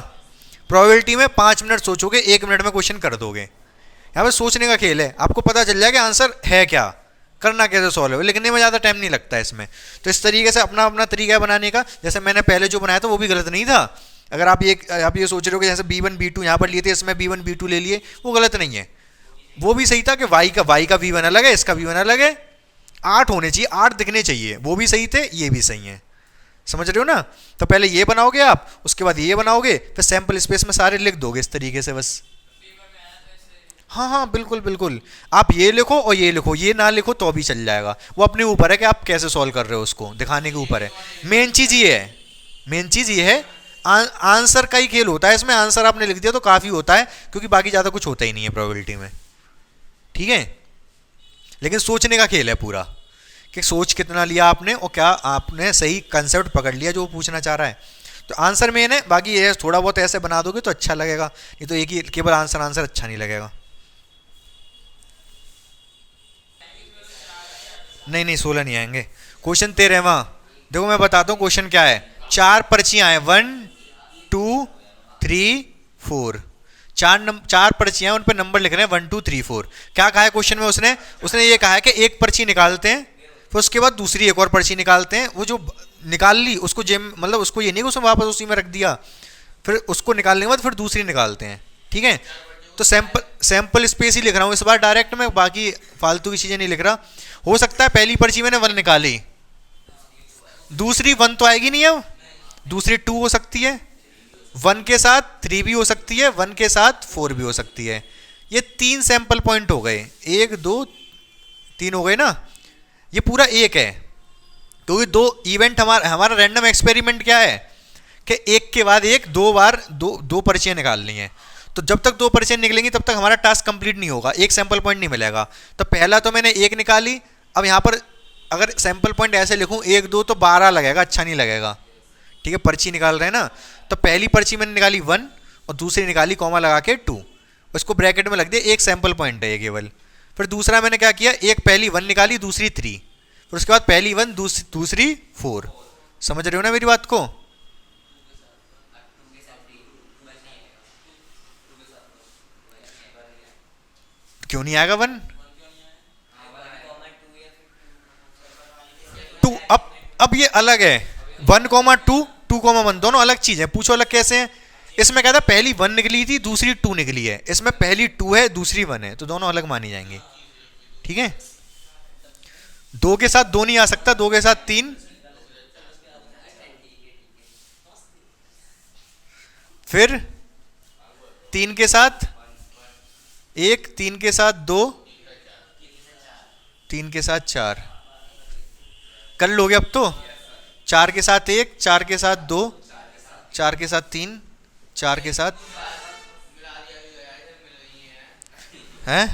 प्रोबेबिलिटी में 5 मिनट सोचोगे, 1 मिनट में क्वेश्चन कर दोगे। यहाँ पर सोचने का खेल है, आपको पता चल जाएगा आंसर है क्या, करना कैसे सॉल्व है, लिखने में ज़्यादा टाइम नहीं लगता है इसमें। तो इस तरीके से अपना अपना तरीका है बनाने का। जैसे मैंने पहले जो बनाया था वो भी गलत नहीं था। अगर आप ये सोच रहे हो कि जैसे B1 B2 यहाँ पर लिए थे, इसमें B1 B2 ले लिए, वो गलत नहीं है। वो भी सही था कि y का B1 अलग है, इसका B1 अलग है, 8 होने चाहिए, 8 दिखने चाहिए, वो भी सही थे, ये भी सही है। समझ रहे हो ना? तो पहले ये बनाओगे आप, उसके बाद ये बनाओगे, फिर सैंपल स्पेस में सारे लिख दोगे इस तरीके से बस। हाँ हाँ बिल्कुल बिल्कुल, आप ये लिखो और ये लिखो, ये ना लिखो तो भी चल जाएगा। वो अपने ऊपर है कि आप कैसे सॉल्व कर रहे हो, उसको दिखाने के ऊपर है। मेन चीज़ ये है, मेन चीज़ ये है, आंसर का ही खेल होता है इसमें। आंसर आपने लिख दिया तो काफ़ी होता है, क्योंकि बाकी ज़्यादा कुछ होता ही नहीं है प्रोबेबिलिटी में, ठीक है। लेकिन सोचने का खेल है पूरा, कि सोच कितना लिया आपने और क्या आपने सही कंसेप्ट पकड़ लिया जो वो पूछना चाह रहा है। तो आंसर मेन है, बाकी ये थोड़ा बहुत ऐसे बना दोगे तो अच्छा लगेगा, नहीं तो एक ही केवल आंसर आंसर अच्छा नहीं लगेगा। नहीं नहीं 16 नहीं आएंगे। क्वेश्चन 13वां देखो मैं बताता हूँ क्वेश्चन क्या है। चार पर्चियां हैं 1 2 3 4, चार पर्चियां उन पर नंबर लिख रहे हैं 1 2 3 4। क्या कहा है क्वेश्चन में उसने उसने ये कहा है कि एक पर्ची निकालते हैं, फिर उसके बाद दूसरी एक और पर्ची निकालते हैं। वो जो निकाल ली उसको जेम मतलब उसको ये नहीं कि उसने वापस उसी में रख दिया, फिर उसको निकालने के बाद फिर दूसरी निकालते हैं। ठीक है, तो सैंपल स्पेस ही लिख रहा हूँ इस बार डायरेक्ट में, बाकी फालतू की चीज़ें नहीं लिख रहा। हो सकता है पहली पर्ची मैंने 1 निकाली, दूसरी 1 तो आएगी नहीं, अब दूसरी 2 हो सकती है, 1 के साथ 3 भी हो सकती है, 1 के साथ 4 भी हो सकती है। ये 3 सैंपल पॉइंट हो गए, 1 2 3 हो गए ना, ये पूरा एक है। क्योंकि दो इवेंट हमारा रैंडम एक्सपेरिमेंट क्या है कि एक के बाद एक दो बार दो पर्चियाँ निकालनी है। तो जब तक 2 पर्चियाँ निकलेंगी तब तक हमारा टास्क कंप्लीट नहीं होगा, एक सैंपल पॉइंट नहीं मिलेगा। तो पहला तो मैंने 1 निकाली, अब यहाँ पर अगर सैंपल पॉइंट ऐसे लिखूँ 1 2 तो 12 लगेगा, अच्छा नहीं लगेगा। ठीक है, पर्ची निकाल रहे हैं ना, तो पहली पर्ची मैंने निकाली 1 और दूसरी निकाली कॉमा लगा के 2, उसको ब्रैकेट में लग दिया, एक सैंपल पॉइंट है ये केवल। फिर दूसरा मैंने क्या किया, एक पहली 1 निकाली दूसरी 3, फिर उसके बाद पहली 1 दूसरी 4। समझ रहे हो ना मेरी बात को? क्यों नहीं आएगा 1 2? अब ये अलग है, 1 2 2 1 दोनों अलग चीज है। पूछो अलग कैसे है? इसमें क्या था, पहली 1 निकली थी दूसरी 2 निकली है, इसमें पहली 2 है दूसरी 1 है, तो दोनों अलग मानी जाएंगी। ठीक है, 2 के साथ 2 नहीं आ सकता, 2 के साथ 3, फिर 3 के साथ 1, 3 के साथ 2, 3 के साथ 4, कर लोगे अब तो। 4 के साथ 1, 4 के साथ 2, 4 के साथ 3, 4 के साथ हैं।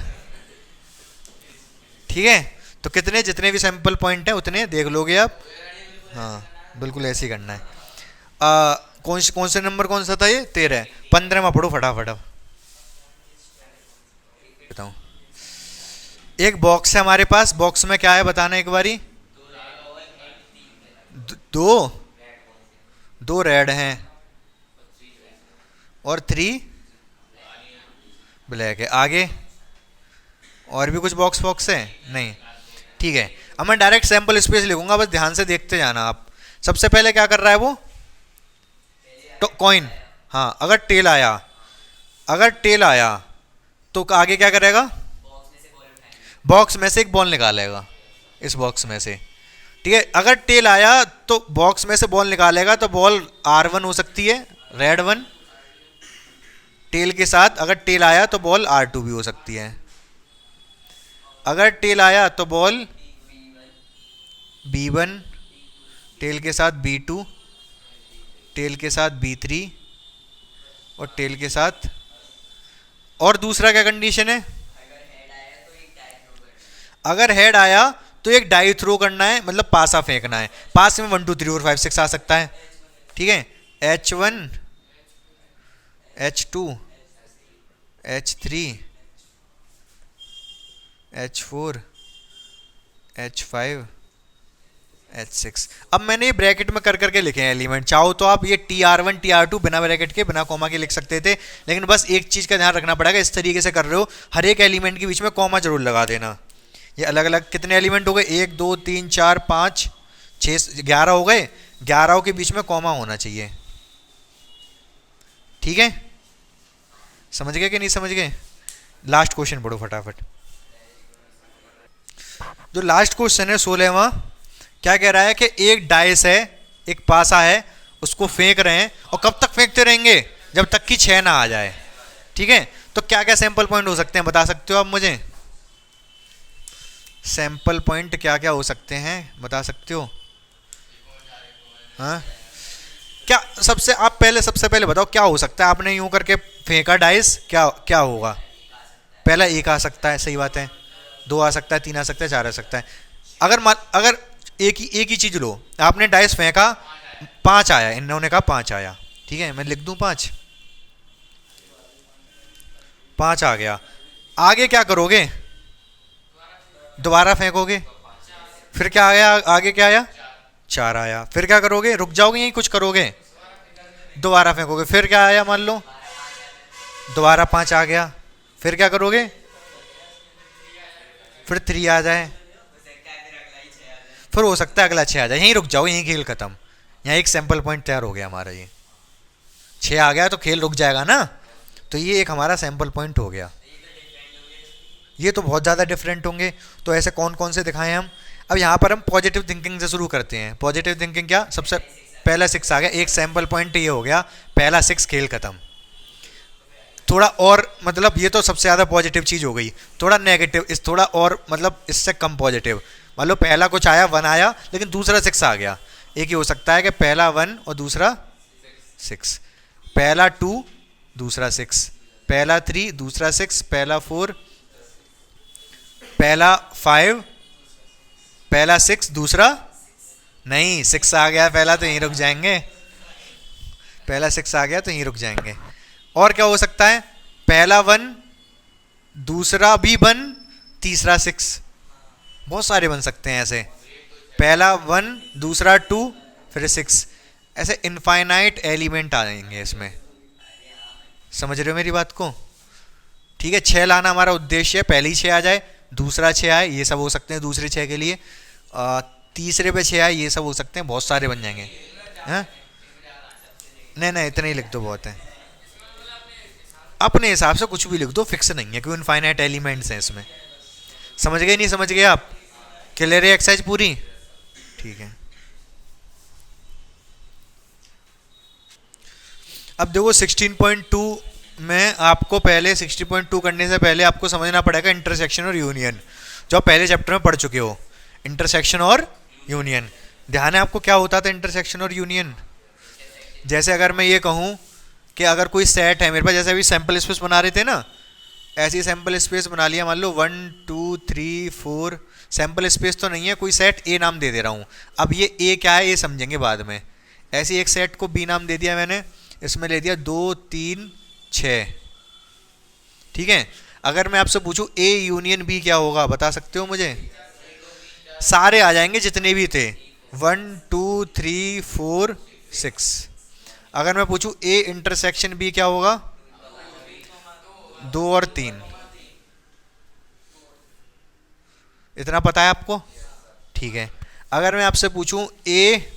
ठीक है, तो कितने जितने भी सैंपल पॉइंट है उतने देख लोगे आप। हाँ बिल्कुल ऐसे ही करना है। कौन से नंबर कौन सा था ये? 13। 15 में पढ़ो फटाफट। अब बताऊँ, एक बॉक्स है हमारे पास, बॉक्स में क्या है बताना एक बारी। दो दो रेड हैं और 3 ब्लैक है। आगे और भी कुछ बॉक्स है नहीं? ठीक है, अब मैं डायरेक्ट सैंपल स्पेस लिखूंगा, बस ध्यान से देखते जाना आप। सबसे पहले क्या कर रहा है वो, तो कॉइन। हाँ, अगर टेल आया तो आगे क्या करेगा, बॉक्स में से एक बॉल निकालेगा इस बॉक्स में से। ठीक है, अगर टेल आया तो बॉक्स में से बॉल निकालेगा, तो बॉल R1 हो सकती है, रेड 1 टेल के साथ। अगर टेल आया तो बॉल R2 भी हो सकती है। अगर टेल आया तो बॉल B1 टेल के साथ, B2 टेल के साथ, B3 और टेल के साथ। और दूसरा क्या कंडीशन है, अगर हेड आया तो एक डाई थ्रो करना है, मतलब पासा फेंकना है। पास में 1 2 3 4 5 6 आ सकता है। ठीक है, H1 H2 H3 H4 H5 H6। अब मैंने ये ब्रैकेट में कर करके लिखे हैं एलिमेंट। चाहो तो आप ये TR1 TR2 बिना ब्रैकेट के बिना कॉमा के लिख सकते थे, लेकिन बस एक चीज़ का ध्यान रखना पड़ेगा, इस तरीके से कर रहे हो हर एक एलिमेंट के बीच में कॉमा जरूर लगा देना। ये अलग अलग कितने एलिमेंट हो गए, 1 2 3 4 5 6 11 हो गए, 11 के बीच में कॉमा होना चाहिए। ठीक है, समझ गए कि नहीं समझ गए? लास्ट क्वेश्चन पढ़ो फटाफट। जो लास्ट क्वेश्चन है 16वां, क्या कह रहा है कि एक डाइस है, एक पासा है, उसको फेंक रहे हैं और कब तक फेंकते रहेंगे, जब तक कि 6 ना आ जाए। ठीक है, तो क्या क्या सैंपल पॉइंट हो सकते हैं बता सकते हो आप मुझे? सैंपल पॉइंट क्या क्या हो सकते हैं बता सकते हो? हाँ, क्या सबसे पहले बताओ क्या हो सकता है? आपने यूं करके फेंका डाइस, क्या क्या होगा? पहला 1 आ सकता है, सही बात है, 2 आ सकता है, 3 आ सकता है, 4 आ सकता है। अगर एक ही चीज लो, आपने डाइस फेंका, 5 आया, इन्होंने कहा 5 आया, ठीक है मैं लिख दूं 5, 5 आ गया। आगे क्या करोगे, दोबारा फेंकोगे, फिर क्या आया, आगे क्या आया, 4 आया, फिर क्या करोगे, रुक जाओगे यहीं कुछ करोगे, दोबारा फेंकोगे, फिर क्या आया मान लो, दोबारा 5 आ गया, फिर क्या करोगे, फिर 3 आ जाए, फिर हो सकता है अगला 6 आ जाए, यहीं रुक जाओ, यहीं खेल खत्म। यहाँ एक सैंपल पॉइंट तैयार हो गया हमारा, ये 6 आ गया तो खेल रुक जाएगा ना, तो ये एक हमारा सैंपल पॉइंट हो गया। ये तो बहुत ज़्यादा डिफरेंट होंगे, तो ऐसे कौन कौन से दिखाएं हम। अब यहाँ पर हम पॉजिटिव थिंकिंग से शुरू करते हैं। पॉजिटिव थिंकिंग क्या, सबसे पहला 6 आ गया, एक सैंपल पॉइंट ये हो गया, पहला 6 खेल खत्म। थोड़ा और मतलब ये तो सबसे ज़्यादा पॉजिटिव चीज़ हो गई, थोड़ा नेगेटिव, इस थोड़ा और मतलब इससे कम पॉजिटिव, मान लो पहला कुछ आया 1 आया लेकिन दूसरा 6 आ गया। एक ही हो सकता है कि पहला 1 और दूसरा 6, पहला 2 दूसरा 6, पहला 3 दूसरा 6, पहला 4, पहला 5, पहला 6 दूसरा नहीं, 6 आ गया पहला तो यहीं रुक जाएंगे, पहला 6 आ गया तो यहीं रुक जाएंगे। और क्या हो सकता है, पहला 1 दूसरा भी 1 तीसरा 6, बहुत सारे बन सकते हैं ऐसे, पहला 1 दूसरा 2 फिर 6, ऐसे इनफाइनाइट एलिमेंट आ जाएंगे इसमें। समझ रहे हो मेरी बात को, ठीक है। 6 लाना हमारा उद्देश्य है, पहले ही 6 आ जाए, दूसरा 6 आए, ये सब हो सकते हैं दूसरे 6 के लिए, तीसरे पे 6 आए, ये सब हो सकते हैं, बहुत सारे बन जाएंगे। हाँ नहीं नहीं इतने ही लिख दो बहुत है, अपने हिसाब से कुछ भी लिख दो, फिक्स नहीं है क्योंकि इनफाइनाइट एलिमेंट्स हैं इसमें। समझ गए नहीं समझ गए आप, क्लियर है एक्सरसाइज पूरी, ठीक है। अब देखो 16.2 में आपको पहले 16.2 करने से पहले आपको समझना पड़ेगा इंटरसेक्शन और यूनियन, जो आप पहले चैप्टर में पढ़ चुके हो। इंटरसेक्शन और यूनियन, ध्यान है आपको क्या होता था इंटरसेक्शन और यूनियन। जैसे अगर मैं ये कहूँ कि अगर कोई सेट है मेरे पास, जैसे अभी सैंपल स्पेस बना रहे थे ना, ऐसी सैंपल स्पेस बना लिया, मान लो 1 2 3 4, सैंपल स्पेस तो नहीं है, कोई सेट ए नाम दे दे रहा हूँ। अब ये ए क्या है ये समझेंगे बाद में। ऐसी एक सेट को बी नाम दे दिया मैंने, इसमें ले दिया 2 3 6, ठीक है। अगर मैं आपसे पूछूं ए यूनियन बी क्या होगा, बता सकते हो मुझे? सारे आ जाएंगे जितने भी थे, 1 2 3 4 6। अगर मैं पूछूं ए इंटरसेक्शन बी क्या होगा, 2 और 3, इतना पता है आपको, ठीक है। अगर मैं आपसे पूछूं ए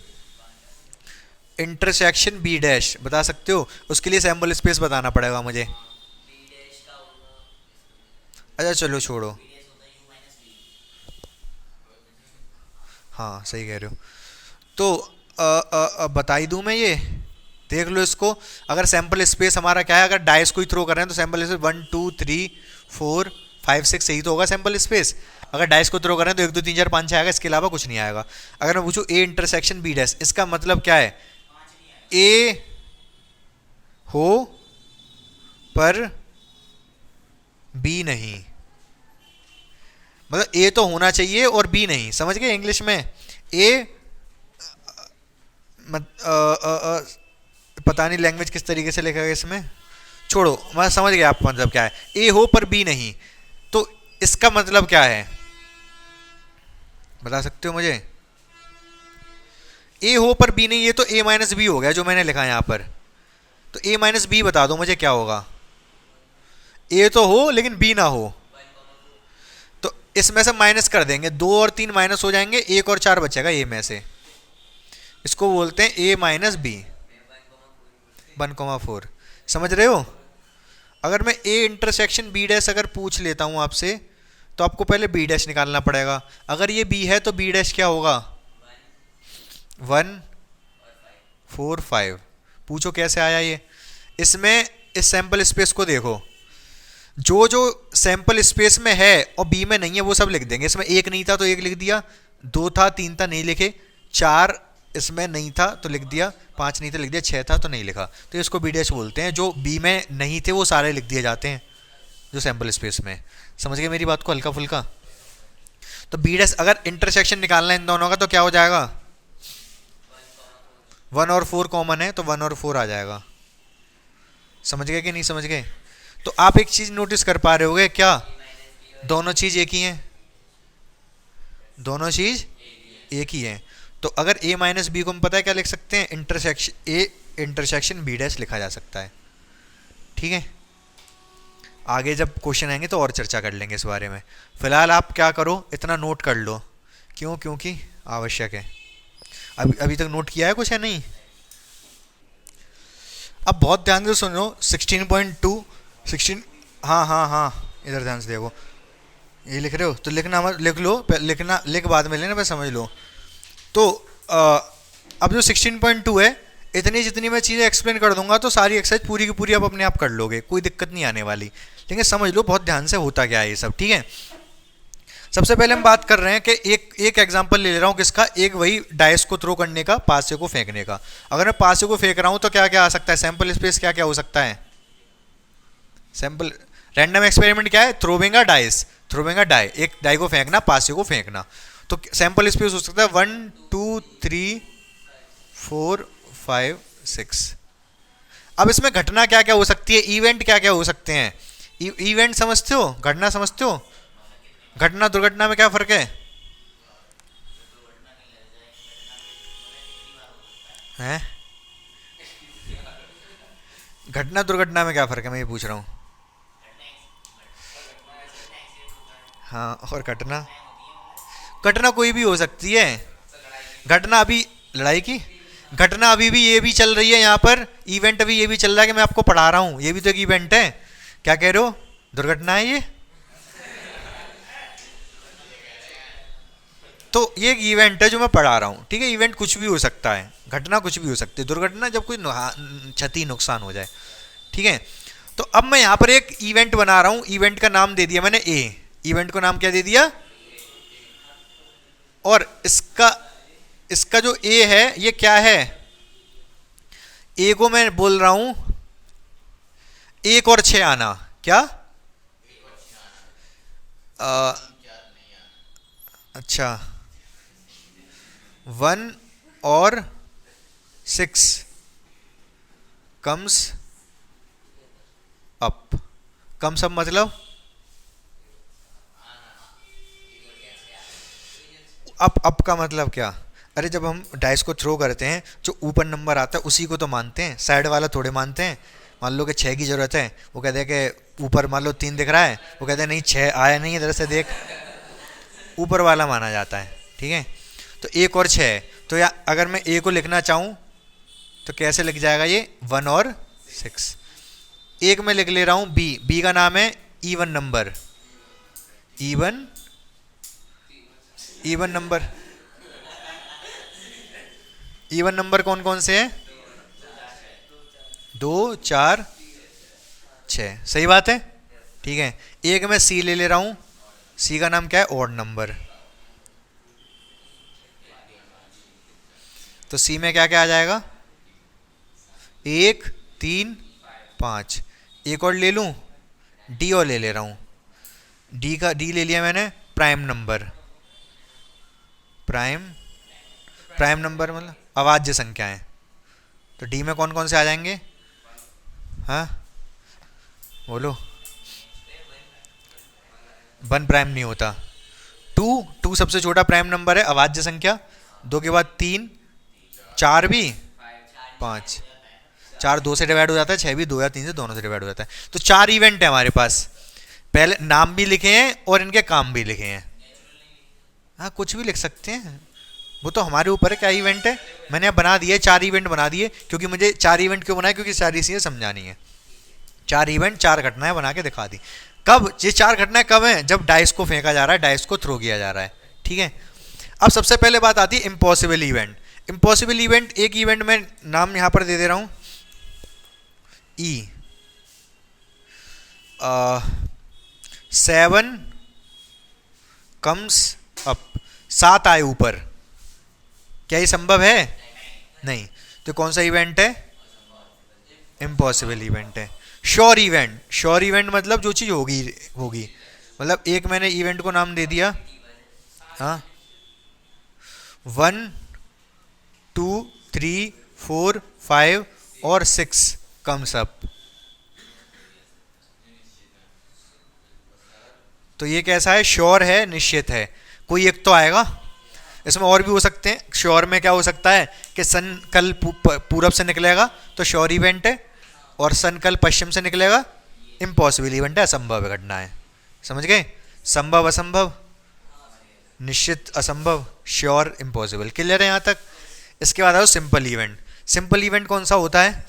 इंटरसेक्शन बी डैश, बता सकते हो? उसके लिए सैंपल स्पेस बताना पड़ेगा मुझे। अच्छा चलो छोड़ो, हाँ सही कह रहे हो। तो बता ही दूं मैं, ये देख लो इसको। अगर सैंपल स्पेस हमारा क्या है, अगर डाइस को ही थ्रो कर रहे हैं तो सैंपल स्पेस 1 2 3 4 5 6 यही तो होगा सैंपल स्पेस। अगर डाइस को थ्रो कर रहे हैं तो 1 2 3 4 5 6 आएगा, इसके अलावा कुछ नहीं आएगा। अगर मैं पूछूं ए इंटरसेक्शन बी डैश, इसका मतलब क्या है, ए हो पर बी नहीं, मतलब ए तो होना चाहिए और बी नहीं, समझ गए इंग्लिश में। ए पता नहीं लैंग्वेज किस तरीके से लिखा गया इसमें, छोड़ो, मैं समझ गया आप मतलब क्या है। ए हो पर बी नहीं, तो इसका मतलब क्या है, बता सकते हो मुझे? ए हो पर बी नहीं, ये तो ए माइनस बी हो गया जो मैंने लिखा है यहाँ पर। तो ए माइनस बी बता दो मुझे क्या होगा। ए तो हो लेकिन बी ना हो, तो इसमें से माइनस कर देंगे, 2 और 3 माइनस हो जाएंगे, 1 और 4 बचेगा ए में से। इसको बोलते हैं ए माइनस बी, 1,4। समझ रहे हो? अगर मैं ए इंटरसेक्शन बी डैश अगर पूछ लेता हूं आपसे, तो आपको पहले बी डैश निकालना पड़ेगा। अगर ये बी है तो बी डैश क्या होगा, 1 4 5। पूछो कैसे आया ये। इसमें इस सैंपल स्पेस को देखो, जो जो सैंपल स्पेस में है और बी में नहीं है वो सब लिख देंगे। इसमें 1 नहीं था तो 1 लिख दिया, 2 था 3 था नहीं लिखे, 4 इसमें नहीं था तो लिख दिया, 5 नहीं था लिख दिया, 6 था तो नहीं लिखा। तो इसको बी डैश बोलते हैं। जो बी में नहीं थे वो सारे लिख दिए जाते हैं जो सैंपल स्पेस में। समझ गए मेरी बात को हल्का फुल्का? तो बी डैश अगर इंटरसेक्शन निकालना है इन दोनों का तो क्या हो जाएगा, वन और फोर कॉमन है तो वन और फोर आ जाएगा। समझ गए कि नहीं समझ गए? तो आप एक चीज नोटिस कर पा रहे होगे क्या, दोनों चीज एक ही हैं, दोनों चीज एक ही है। तो अगर a माइनस बी को हम पता है क्या लिख सकते हैं, intersection a intersection b dash लिखा जा सकता है। ठीक है, आगे जब क्वेश्चन आएंगे तो और चर्चा कर लेंगे इस बारे में। फिलहाल आप क्या करो, इतना नोट कर लो। क्यों? क्योंकि आवश्यक है। अभी अभी तक नोट किया है कुछ है नहीं? अब बहुत ध्यान से सुनो, 16.2 16, हाँ हाँ हाँ, इधर ध्यान से देखो। ये लिख रहे हो तो लिखना मत, लिख लो, लिखना लिख बाद में लेना, बस समझ लो। तो अब जो 16.2 है, इतनी जितनी मैं चीज़ें एक्सप्लेन कर दूंगा तो सारी एक्सरसाइज पूरी की पूरी आप अपने आप कर लोगे, कोई दिक्कत नहीं आने वाली। लेकिन समझ लो बहुत ध्यान से होता क्या है ये सब। ठीक है, सबसे पहले हम बात कर रहे हैं कि एक एक एग्जांपल ले रहा हूँ किसका, एक वही डाइस को थ्रो करने का, पासे को फेंकने का। अगर मैं पासे को फेंक रहा हूँ तो क्या क्या आ सकता है, सैंपल स्पेस क्या क्या हो सकता है, सैंपल रैंडम एक्सपेरिमेंट क्या है, throwing a dice, throwing a die, एक डाई को फेंकना, पासे को फेंकना। तो सैंपल स्पेस हो सकता है 1 2 3 4 5 6। अब इसमें घटना क्या क्या हो सकती है, इवेंट क्या क्या हो सकते हैं। इवेंट समझते हो, घटना समझते हो? घटना दुर्घटना में क्या फर्क है? हैं? घटना दुर्घटना में क्या फर्क है, मैं ये पूछ रहा हूँ। हाँ, और घटना, घटना कोई भी हो सकती है। घटना अभी लड़ाई की घटना अभी भी ये भी चल रही है यहाँ पर, इवेंट अभी ये भी चल रहा है कि मैं आपको पढ़ा रहा हूँ, ये भी तो एक इवेंट है। क्या कह रहे हो, दुर्घटना है ये? तो ये एक इवेंट है जो मैं पढ़ा रहा हूँ। ठीक है, इवेंट कुछ भी हो सकता है, घटना कुछ भी हो सकती है, दुर्घटना जब कोई क्षति नुकसान हो जाए। ठीक है, तो अब मैं यहाँ पर एक इवेंट बना रहा हूँ, इवेंट का नाम दे दिया मैंने ए, इवेंट को नाम क्या दे दिया, और इसका इसका जो ए है ये क्या है, ए को मैं बोल रहा हूं 1 और 6 आना। क्या? आ, अच्छा, 1 और 6 कम्स अप। कम्स अप मतलब अप का मतलब क्या? अरे जब हम डाइस को थ्रो करते हैं, जो ऊपर नंबर आता है उसी को तो मानते हैं, साइड वाला थोड़े मानते हैं। मान लो कि 6 की ज़रूरत है, वो कहते हैं कि ऊपर मान लो 3 दिख रहा है, वो कहते हैं नहीं 6 आया नहीं, इधर से देख, ऊपर वाला माना जाता है। ठीक है, तो 1 और 6, तो या अगर मैं ए को लिखना चाहूँ तो कैसे लिख जाएगा ये, 1 और 6। एक मैं लिख ले रहा हूँ बी, बी का नाम है even number, even even number. Even number कौन कौन से हैं, 2 4 6, सही बात है। ठीक है, एक मैं सी ले ले रहा हूं, सी का नाम क्या है, ऑड नंबर। तो सी में क्या क्या आ जाएगा, 1 3 5। एक और ले लूं, डी और ले ले रहा हूं, डी ले लिया मैंने, prime number, prime prime number मतलब अवाज्य संख्याएं। तो डी में कौन कौन से आ जाएंगे, हाँ बोलो। 1 प्राइम नहीं होता, 2 सबसे छोटा प्राइम नंबर है, अवाज्य संख्या। 2 के बाद 3, 4 भी, 5, 4 2 से डिवाइड हो जाता है, 6 भी 2 या 3 से दोनों से डिवाइड हो जाता है। तो 4 इवेंट है हमारे पास, पहले नाम भी लिखे हैं और इनके काम भी लिखे हैं। हाँ, कुछ भी लिख सकते हैं, वो तो हमारे ऊपर है क्या इवेंट है। मैंने अब बना दिए 4 इवेंट बना दिए, क्योंकि मुझे 4 इवेंट क्यों बनाए, क्योंकि सारी चीज़ें समझानी है। 4 इवेंट 4 घटनाएं बना के दिखा दी। कब ये 4 घटनाएं कब हैं, जब डाइस को फेंका जा रहा है, डाइस को थ्रो किया जा रहा है। ठीक है, अब सबसे पहले बात आती है इम्पॉसिबल इवेंट। इम्पॉसिबल इवेंट, एक इवेंट में नाम यहां पर दे दे रहा हूं ई, 7 कम्स अप, 7 आए ऊपर। क्या ये संभव है? नहीं। तो कौन सा इवेंट है, इम्पॉसिबल इवेंट है। श्योर इवेंट, श्योर इवेंट मतलब जो चीज़ होगी होगी, मतलब एक मैंने इवेंट को नाम दे दिया, हाँ 1 2 3 4 5 और 6 कम्स अप। तो ये कैसा है? श्योर है, निश्चित है। कोई एक तो आएगा। इसमें और भी हो सकते हैं। श्योर में क्या हो सकता है कि सन कल पूरब से निकलेगा तो श्योर इवेंट है, और सन कल पश्चिम से निकलेगा इम्पॉसिबल इवेंट है, असंभव घटना है। समझ गए? संभव असंभव, निश्चित असंभव, श्योर इम्पॉसिबल। क्लियर है यहाँ तक? इसके बाद आओ सिंपल इवेंट। सिंपल इवेंट कौन सा होता है?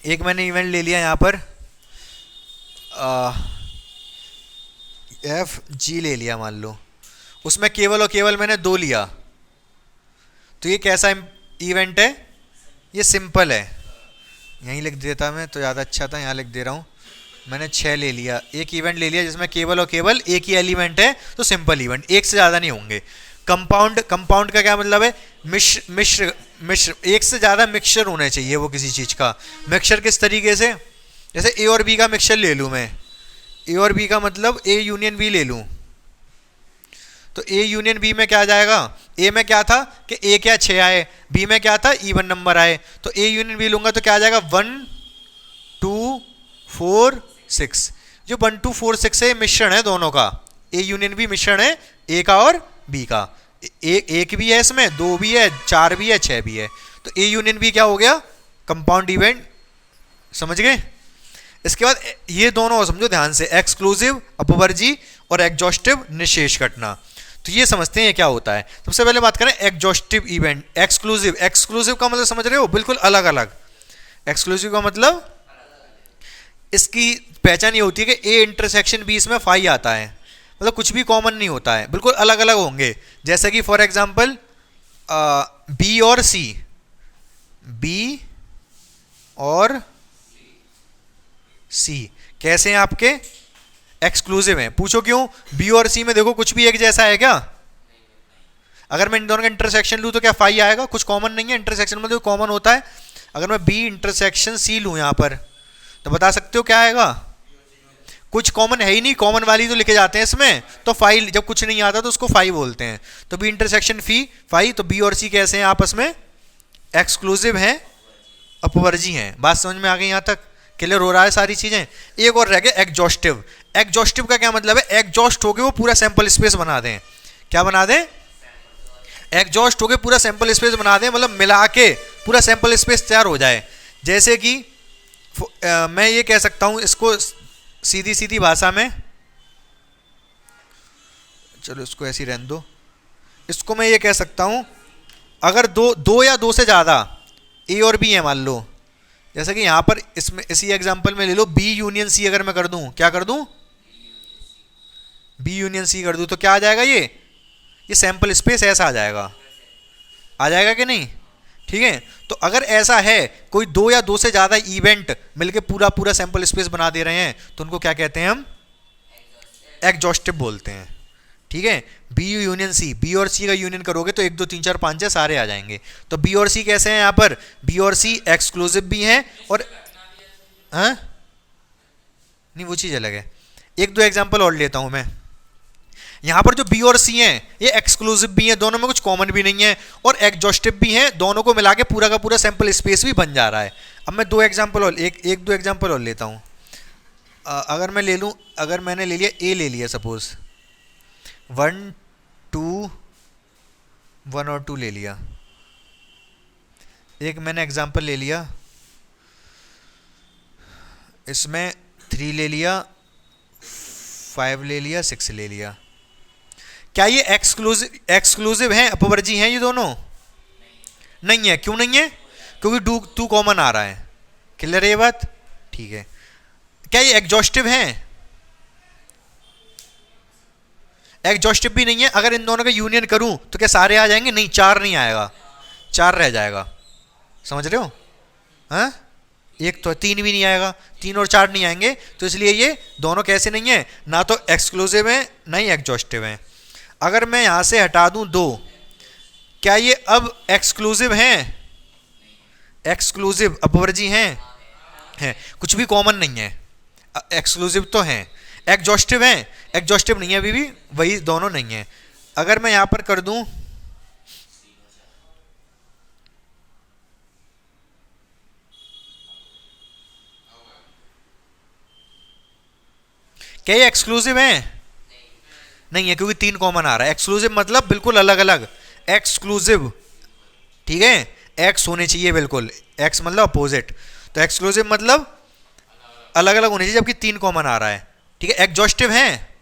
एक मैंने इवेंट ले लिया यहाँ पर एफ जी ले लिया मान लो, उसमें केवल और केवल मैंने 2 लिया, तो ये कैसा इवेंट है? ये सिंपल है। यहीं लिख देता मैं तो ज़्यादा अच्छा था, यहाँ लिख दे रहा हूँ। मैंने 6 ले लिया, एक इवेंट ले लिया जिसमें केवल और केवल एक ही एलिमेंट है, तो सिंपल इवेंट। एक से ज़्यादा नहीं होंगे। कंपाउंड, कंपाउंड का क्या मतलब है? मिश्र, एक से ज़्यादा मिक्सचर होने चाहिए वो किसी चीज़ का। मिक्सचर किस तरीके से? जैसे ए और बी का मिक्सचर ले लूँ मैं, ए और बी का मतलब ए यूनियन बी ले लूँ, तो ए यूनियन बी में क्या आ जाएगा? ए में क्या था कि ए क्या 6 आए, बी में क्या था इवन नंबर आए, तो ए यूनियन बी लूंगा तो क्या आ जाएगा? 1 2 4 6। जो 1 2 4 6 है मिश्रण है दोनों का। ए यूनियन बी मिश्रण है ए का और बी का। एक भी है इसमें, 2 भी है, 4 भी है, 6 भी है, तो ए यूनियन बी क्या हो गया? Compound event. समझ गए? इसके बाद ये दोनों समझो ध्यान से, एक्सक्लूसिव अपवर्जी और एग्जॉस्टिव निशेष घटना। तो ये समझते हैं ये क्या होता है। सबसे पहले बात करें एग्जॉस्टिव इवेंट। एक्सक्लूसिव, एक्सक्लूसिव का मतलब समझ रहे हो? बिल्कुल अलग अलग। एक्सक्लूसिव का मतलब इसकी पहचान ये होती है कि ए इंटरसेक्शन बी इसमें फाई आता है, मतलब कुछ भी कॉमन नहीं होता है, बिल्कुल अलग अलग होंगे। जैसे कि फॉर एग्जांपल बी और सी, बी और सी कैसे हैं आपके? एक्सक्लूसिव हैं। पूछो क्यों? बी और सी में देखो कुछ भी एक जैसा है क्या? अगर मैं इन दोनों का इंटरसेक्शन लूँ तो क्या फाई आएगा? कुछ कॉमन नहीं है। इंटरसेक्शन में जो कॉमन होता है, अगर मैं बी इंटरसेक्शन सी लूँ यहाँ पर, तो बता सकते हो क्या आएगा? कुछ कॉमन है ही नहीं। कॉमन वाली तो लिखे जाते हैं इसमें, तो फाई, जब कुछ नहीं आता तो उसको फाई बोलते हैं। तो बी इंटरसेक्शन फाई, तो बी और सी कैसे हैं आपस में? एक्सक्लूसिव हैं, अपवर्जी हैं। बात समझ में आ गई? यहाँ तक क्लियर हो रहा है सारी चीजें? एक और रह गया एग्जॉस्टिव। एग्जॉस्टिव का क्या मतलब है? एग्जॉस्ट होके वो पूरा सैंपल स्पेस बना दें। क्या बना दें? एग्जॉस्ट होके पूरा सैंपल स्पेस बना दें, मतलब मिला के पूरा सैंपल स्पेस तैयार हो जाए। जैसे कि मैं ये कह सकता हूं इसको सीधी सीधी भाषा में, चलो इसको ऐसी रहने दो, इसको मैं ये कह सकता हूं, अगर दो या दो से ज्यादा ए और बी है मान लो, जैसे कि यहां पर इसमें इसी एग्जांपल में ले लो, बी यूनियन सी अगर मैं कर दूं, क्या कर दूं? बी यूनियन सी कर दूं, तो क्या आ जाएगा? ये सैंपल स्पेस ऐसा आ जाएगा कि नहीं? ठीक है। तो अगर ऐसा है, कोई 2 या 2 से ज्यादा इवेंट मिलके पूरा पूरा सैंपल स्पेस बना दे रहे हैं, तो उनको क्या कहते हैं? हम एग्जॉस्टिव बोलते हैं। ठीक है। बी यूनियन सी, बी और सी का यूनियन करोगे तो 1 2 3 4 5 6 सारे आ जाएंगे। तो बी और सी कैसे हैं यहाँ पर? बी और सी एक्सक्लूसिव भी हैं और नहीं, वो चीज अलग है। 1 2 एग्जांपल और लेता हूं मैं। यहां पर जो बी और सी हैं ये एक्सक्लूसिव भी हैं, दोनों में कुछ कॉमन भी नहीं है, और एग्जॉस्टिव भी हैं, दोनों को मिला के पूरा का पूरा सैंपल स्पेस भी बन जा रहा है। अब मैं 2 एग्जांपल और एक 2 एग्जांपल और लेता हूं। अगर मैं ले लूं, अगर मैंने ले लिया ए ले लिया सपोज, 1 2 1 और 2 ले लिया। एक मैंने एग्जांपल ले लिया, इसमें 3 ले लिया, 5 ले लिया, 6 ले लिया। क्या ये एक्सक्लूसिव हैं, अपवर्जी हैं ये दोनों? नहीं है। क्यों नहीं है? क्योंकि 2 कॉमन आ रहा है। क्लियर है ये बात? ठीक है। क्या ये एग्जॉस्टिव हैं? एग्जॉस्टिव भी नहीं है। अगर इन दोनों का यूनियन करूं तो क्या सारे आ जाएंगे? नहीं, 4 नहीं आएगा, 4 रह जाएगा। समझ रहे हो? हाँ, एक तो 3 भी नहीं आएगा, 3 और 4 नहीं आएंगे, तो इसलिए ये दोनों कैसे नहीं है? ना तो एक्सक्लूसिव है ना ही एग्जॉस्टिव है। अगर मैं यहां से हटा दूं 2, क्या ये अब एक्सक्लूसिव हैं? एक्सक्लूसिव अपवर्जी हैं? कुछ भी कॉमन नहीं है। एक्सक्लूसिव तो हैं। एग्जॉस्टिव हैं? एग्जॉस्टिव नहीं है, अभी भी वही दोनों नहीं है। अगर मैं यहां पर कर दूं क्या ये एक्सक्लूसिव है? नहीं है, क्योंकि तीन कॉमन आ रहा है। एक्सक्लूसिव मतलब बिल्कुल अलग अलग, एक्सक्लूसिव, ठीक है, एक्स होने चाहिए बिल्कुल, एक्स मतलब अपोजिट, तो एक्सक्लूसिव मतलब अलग अलग होने चाहिए, जबकि तीन कॉमन आ रहा है, ठीक है। एग्जॉस्टिव है,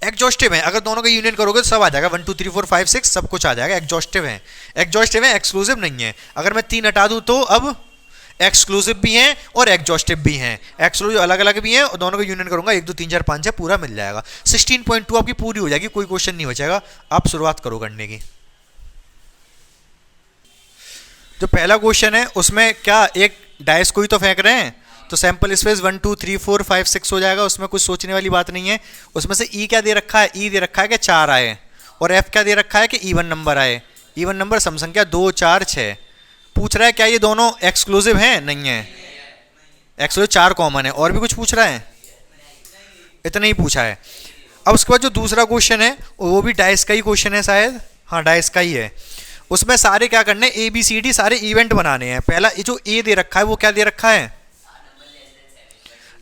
एग्जॉस्टिव है, अगर दोनों का यूनियन करोगे तो सब आ जाएगा, 1 2 3 4 5 6 सब कुछ आ जाएगा, एग्जॉस्टिव है, एग्जॉस्टिव है, एक्सक्लूसिव नहीं है। अगर मैं तीन हटा दूं तो अब एक्सक्लूसिव भी हैं और एग्जॉस्टिव भी हैं, एक्सक्लूसिव अलग अलग भी हैं, और दोनों को यूनियन करूंगा 1 2 3 4 5 6 पूरा मिल जाएगा। 16.2 आपकी पूरी हो जाएगी, कोई क्वेश्चन नहीं बचेगा। आप शुरुआत करो करने की। जो पहला क्वेश्चन है उसमें क्या एक डाइस को ही तो फेंक रहे हैं, तो सैंपल स्पेस 1 2 3 4 5 6 हो जाएगा, उसमें कुछ सोचने वाली बात नहीं है। उसमें से ई क्या दे रखा है? ई दे रखा है कि 4 आए, और एफ क्या दे रखा है कि इवन नंबर आए। इवन नंबर सम संख्या 2 4 6। पूछ रहा है क्या ये दोनों एक्सक्लूसिव हैं? नहीं है, एक्सक्लूसिव 4 कॉमन है। और भी कुछ पूछ रहा है? इतना ही पूछा है। अब उसके बाद जो दूसरा क्वेश्चन है वो भी डाइस का ही क्वेश्चन है शायद, हाँ डाइस का ही है। उसमें सारे क्या करने, ए बी सी डी सारे इवेंट बनाने हैं। पहला ये जो ए दे रखा है वो क्या दे रखा है?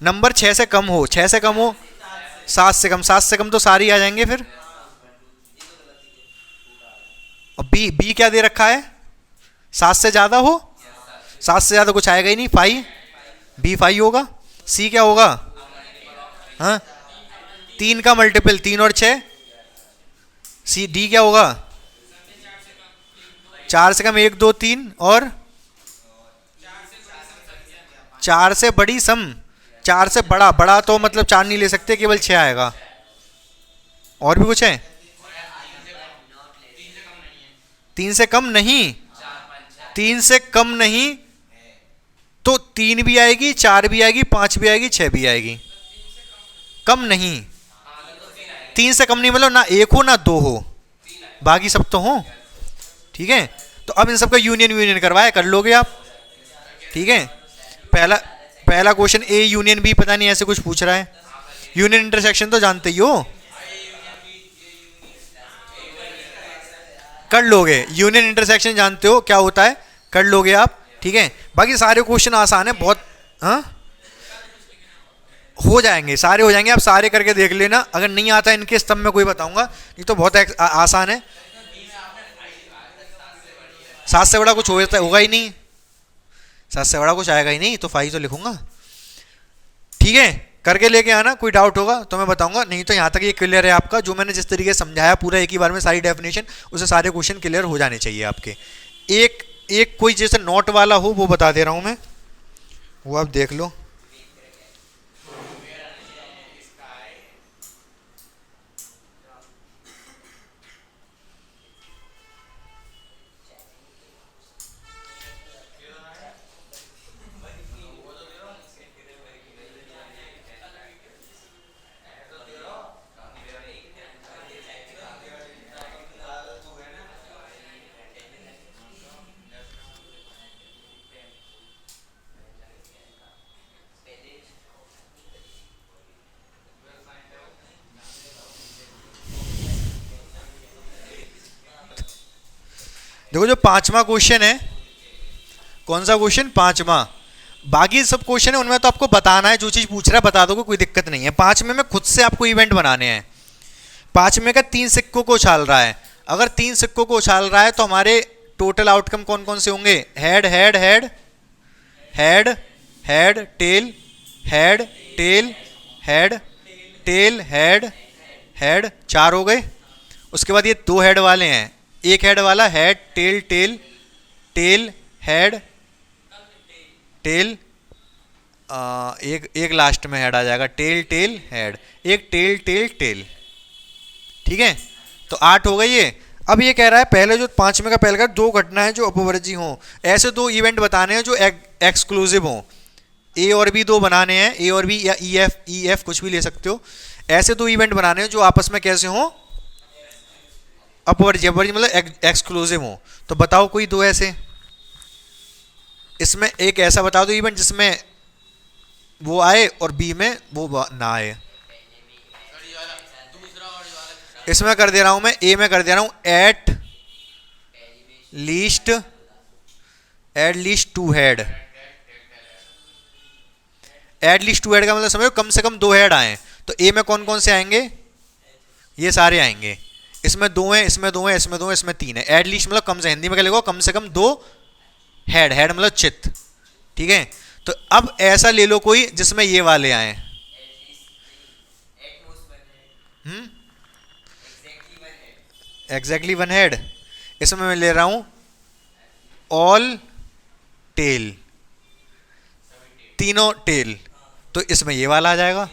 नंबर 6 से कम हो, 6 से कम हो, 7 से कम, 7 से कम तो सारे ही आ जाएंगे फिर। और बी, बी क्या दे रखा है? 7 से ज्यादा हो, 7 से ज्यादा कुछ आएगा ही नहीं, 5, बी 5 होगा। सी क्या होगा? हाँ 3 का मल्टीपल, 3 और 6। सी डी क्या होगा? 4 से कम 1 2 3, और 4 से बड़ी सम, 4 से बड़ा, बड़ा तो मतलब 4 नहीं ले सकते, केवल 6 आएगा। और भी कुछ है? 3 से कम नहीं, 3 से कम नहीं तो 3 भी आएगी, 4 भी आएगी, 5 भी आएगी, 6 भी आएगी। कम नहीं, 3 से कम नहीं मतलब ना 1 हो ना 2 हो, बाकी सब तो हो, ठीक है। तो अब इन सबका यूनियन यूनियन करवाया, कर लोगे आप, ठीक है। पहला पहला क्वेश्चन ए यूनियन बी, पता नहीं ऐसे कुछ पूछ रहा है। यूनियन इंटरसेक्शन तो जानते ही हो, कर लोगे। यूनियन इंटरसेक्शन जानते हो क्या होता है, कर लोगे आप, ठीक है। बाकी सारे क्वेश्चन आसान है बहुत, हाँ हो जाएंगे, सारे हो जाएंगे, आप सारे करके देख लेना। अगर नहीं आता इनके स्तंभ में कोई बताऊंगा, नहीं तो बहुत आसान है। 7 से बड़ा कुछ होगा ही नहीं, 7 से बड़ा कुछ आएगा ही नहीं, तो 5 तो लिखूंगा, ठीक है। करके लेके आना, कोई डाउट होगा तो मैं बताऊंगा, नहीं तो यहाँ तक ये क्लियर है आपका। जो मैंने जिस तरीके से समझाया पूरा एक ही बार में सारी डेफिनेशन, उसे सारे क्वेश्चन क्लियर हो जाने चाहिए आपके। एक एक कोई जैसे नोट वाला हो वो बता दे रहा हूँ मैं, वो आप देख लो। देखो जो पांचवा क्वेश्चन है, कौन सा क्वेश्चन? पांचवा। बाकी सब क्वेश्चन है उनमें तो आपको बताना है, जो चीज पूछ रहा है बता दोगे, कोई दिक्कत नहीं है। पांचवें में खुद से आपको इवेंट बनाने हैं। पांचवें का 3 सिक्कों को उछाल रहा है। अगर 3 सिक्कों को उछाल रहा है तो हमारे टोटल आउटकम कौन कौन से होंगे? Head head head head head tell, head tell head tail head head, 4 हो गए। उसके बाद ये 2 हेड वाले हैं, एक हेड वाला head tail tail tail head tail, एक लास्ट में हेड आ जाएगा, टेल टेल हेड, एक टेल टेल टेल, ठीक है। तो 8 हो गई ये। अब ये कह रहा है पहले जो पांचवें का पहले का 2 घटना है जो अपवर्जी हो, ऐसे 2 इवेंट बताने हैं जो एक्सक्लूसिव हो। ए और बी 2 बनाने हैं, ए और बी या ई एफ कुछ भी ले सकते हो। ऐसे 2 इवेंट बनाने हैं जो आपस में कैसे हो? अपवर्जी, अपवर्जी मतलब एक्सक्लूसिव हो। तो बताओ कोई 2 ऐसे। इसमें एक ऐसा बता दो इवेंट जिसमें वो आए और बी में वो ना आए। इसमें कर दे रहा हूं मैं, ए में कर दे रहा हूं at least 2 head. At least 2 head का मतलब समझो कम से कम 2 हेड आए। तो ए में कौन कौन से आएंगे, ये सारे आएंगे। इसमें दो हैं, इसमें दो हैं, इसमें दो हैं, इसमें तीन है। एटलीस्ट मतलब कम से, हिंदी में क्या लिखो, कम से कम दो हेड, हेड मतलब चित्त, ठीक है। तो अब ऐसा ले लो कोई जिसमें ये वाले आए, एग्जैक्टली वन हेड। इसमें मैं ले रहा हूं ऑल टेल, तीनों टेल, तो इसमें ये वाला आ जाएगा।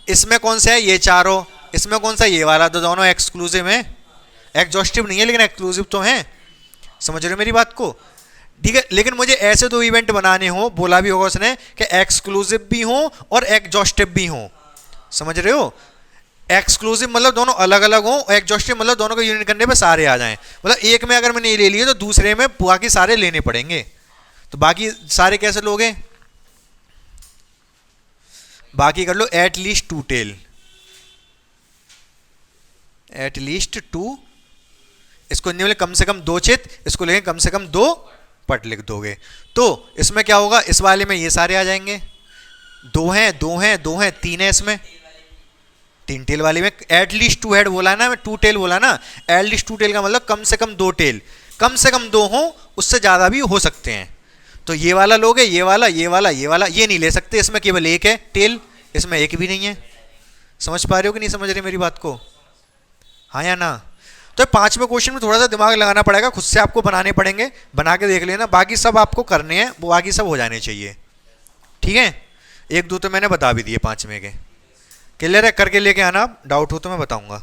इसमें कौन सा है, ये चारों। इसमें कौन सा, ये वाला। तो दोनों एक्सक्लूसिव है, एग्जॉस्टिव नहीं है लेकिन एक्सक्लूसिव तो है। समझ रहे हो मेरी बात को, ठीक है। लेकिन मुझे ऐसे दो इवेंट बनाने हो, बोला भी होगा उसने कि एक्सक्लूसिव भी हो और एग्जॉस्टिव भी हो। समझ रहे हो, एक्सक्लूसिव मतलब दोनों अलग अलग हो, एग्जॉस्टिव मतलब दोनों को यूनिट करने पे सारे आ जाएं। मतलब एक में अगर मैंने ये ले लिए तो दूसरे में बाकी सारे लेने पड़ेंगे। तो बाकी सारे कैसे लोगे, बाकी कर लो at least to tell, at least two. इसको नहीं बोले कम से कम दो चित, इसको लेंगे कम से कम दो पट लिख दोगे। तो इसमें क्या होगा, इस वाले में ये सारे आ जाएंगे। दो हैं, दो हैं, दो हैं, तीन है इसमें, तीन टेल वाली में एटलीस्ट टू हेड बोला ना, मैं टू टेल बोला ना। एटलीस्ट टू टेल का मतलब कम से कम दो टेल, कम से कम दो हो, उससे ज्यादा भी हो सकते हैं। तो ये वाला लोगे, ये वाला, ये वाला, ये वाला, ये नहीं ले सकते, इसमें केवल एक है टेल, इसमें एक भी नहीं है। समझ पा रहे हो कि नहीं समझ रहे मेरी बात को, हाँ या ना। तो पांचवें क्वेश्चन में थोड़ा सा दिमाग लगाना पड़ेगा, खुद से आपको बनाने पड़ेंगे, बना के देख लेना। बाकी सब आपको करने हैं, वो बाकी सब हो जाने चाहिए, ठीक है। एक दो तो मैंने बता भी दिए पांचवें के। क्लियर है, करके लेके आना, आप डाउट हो तो मैं बताऊंगा।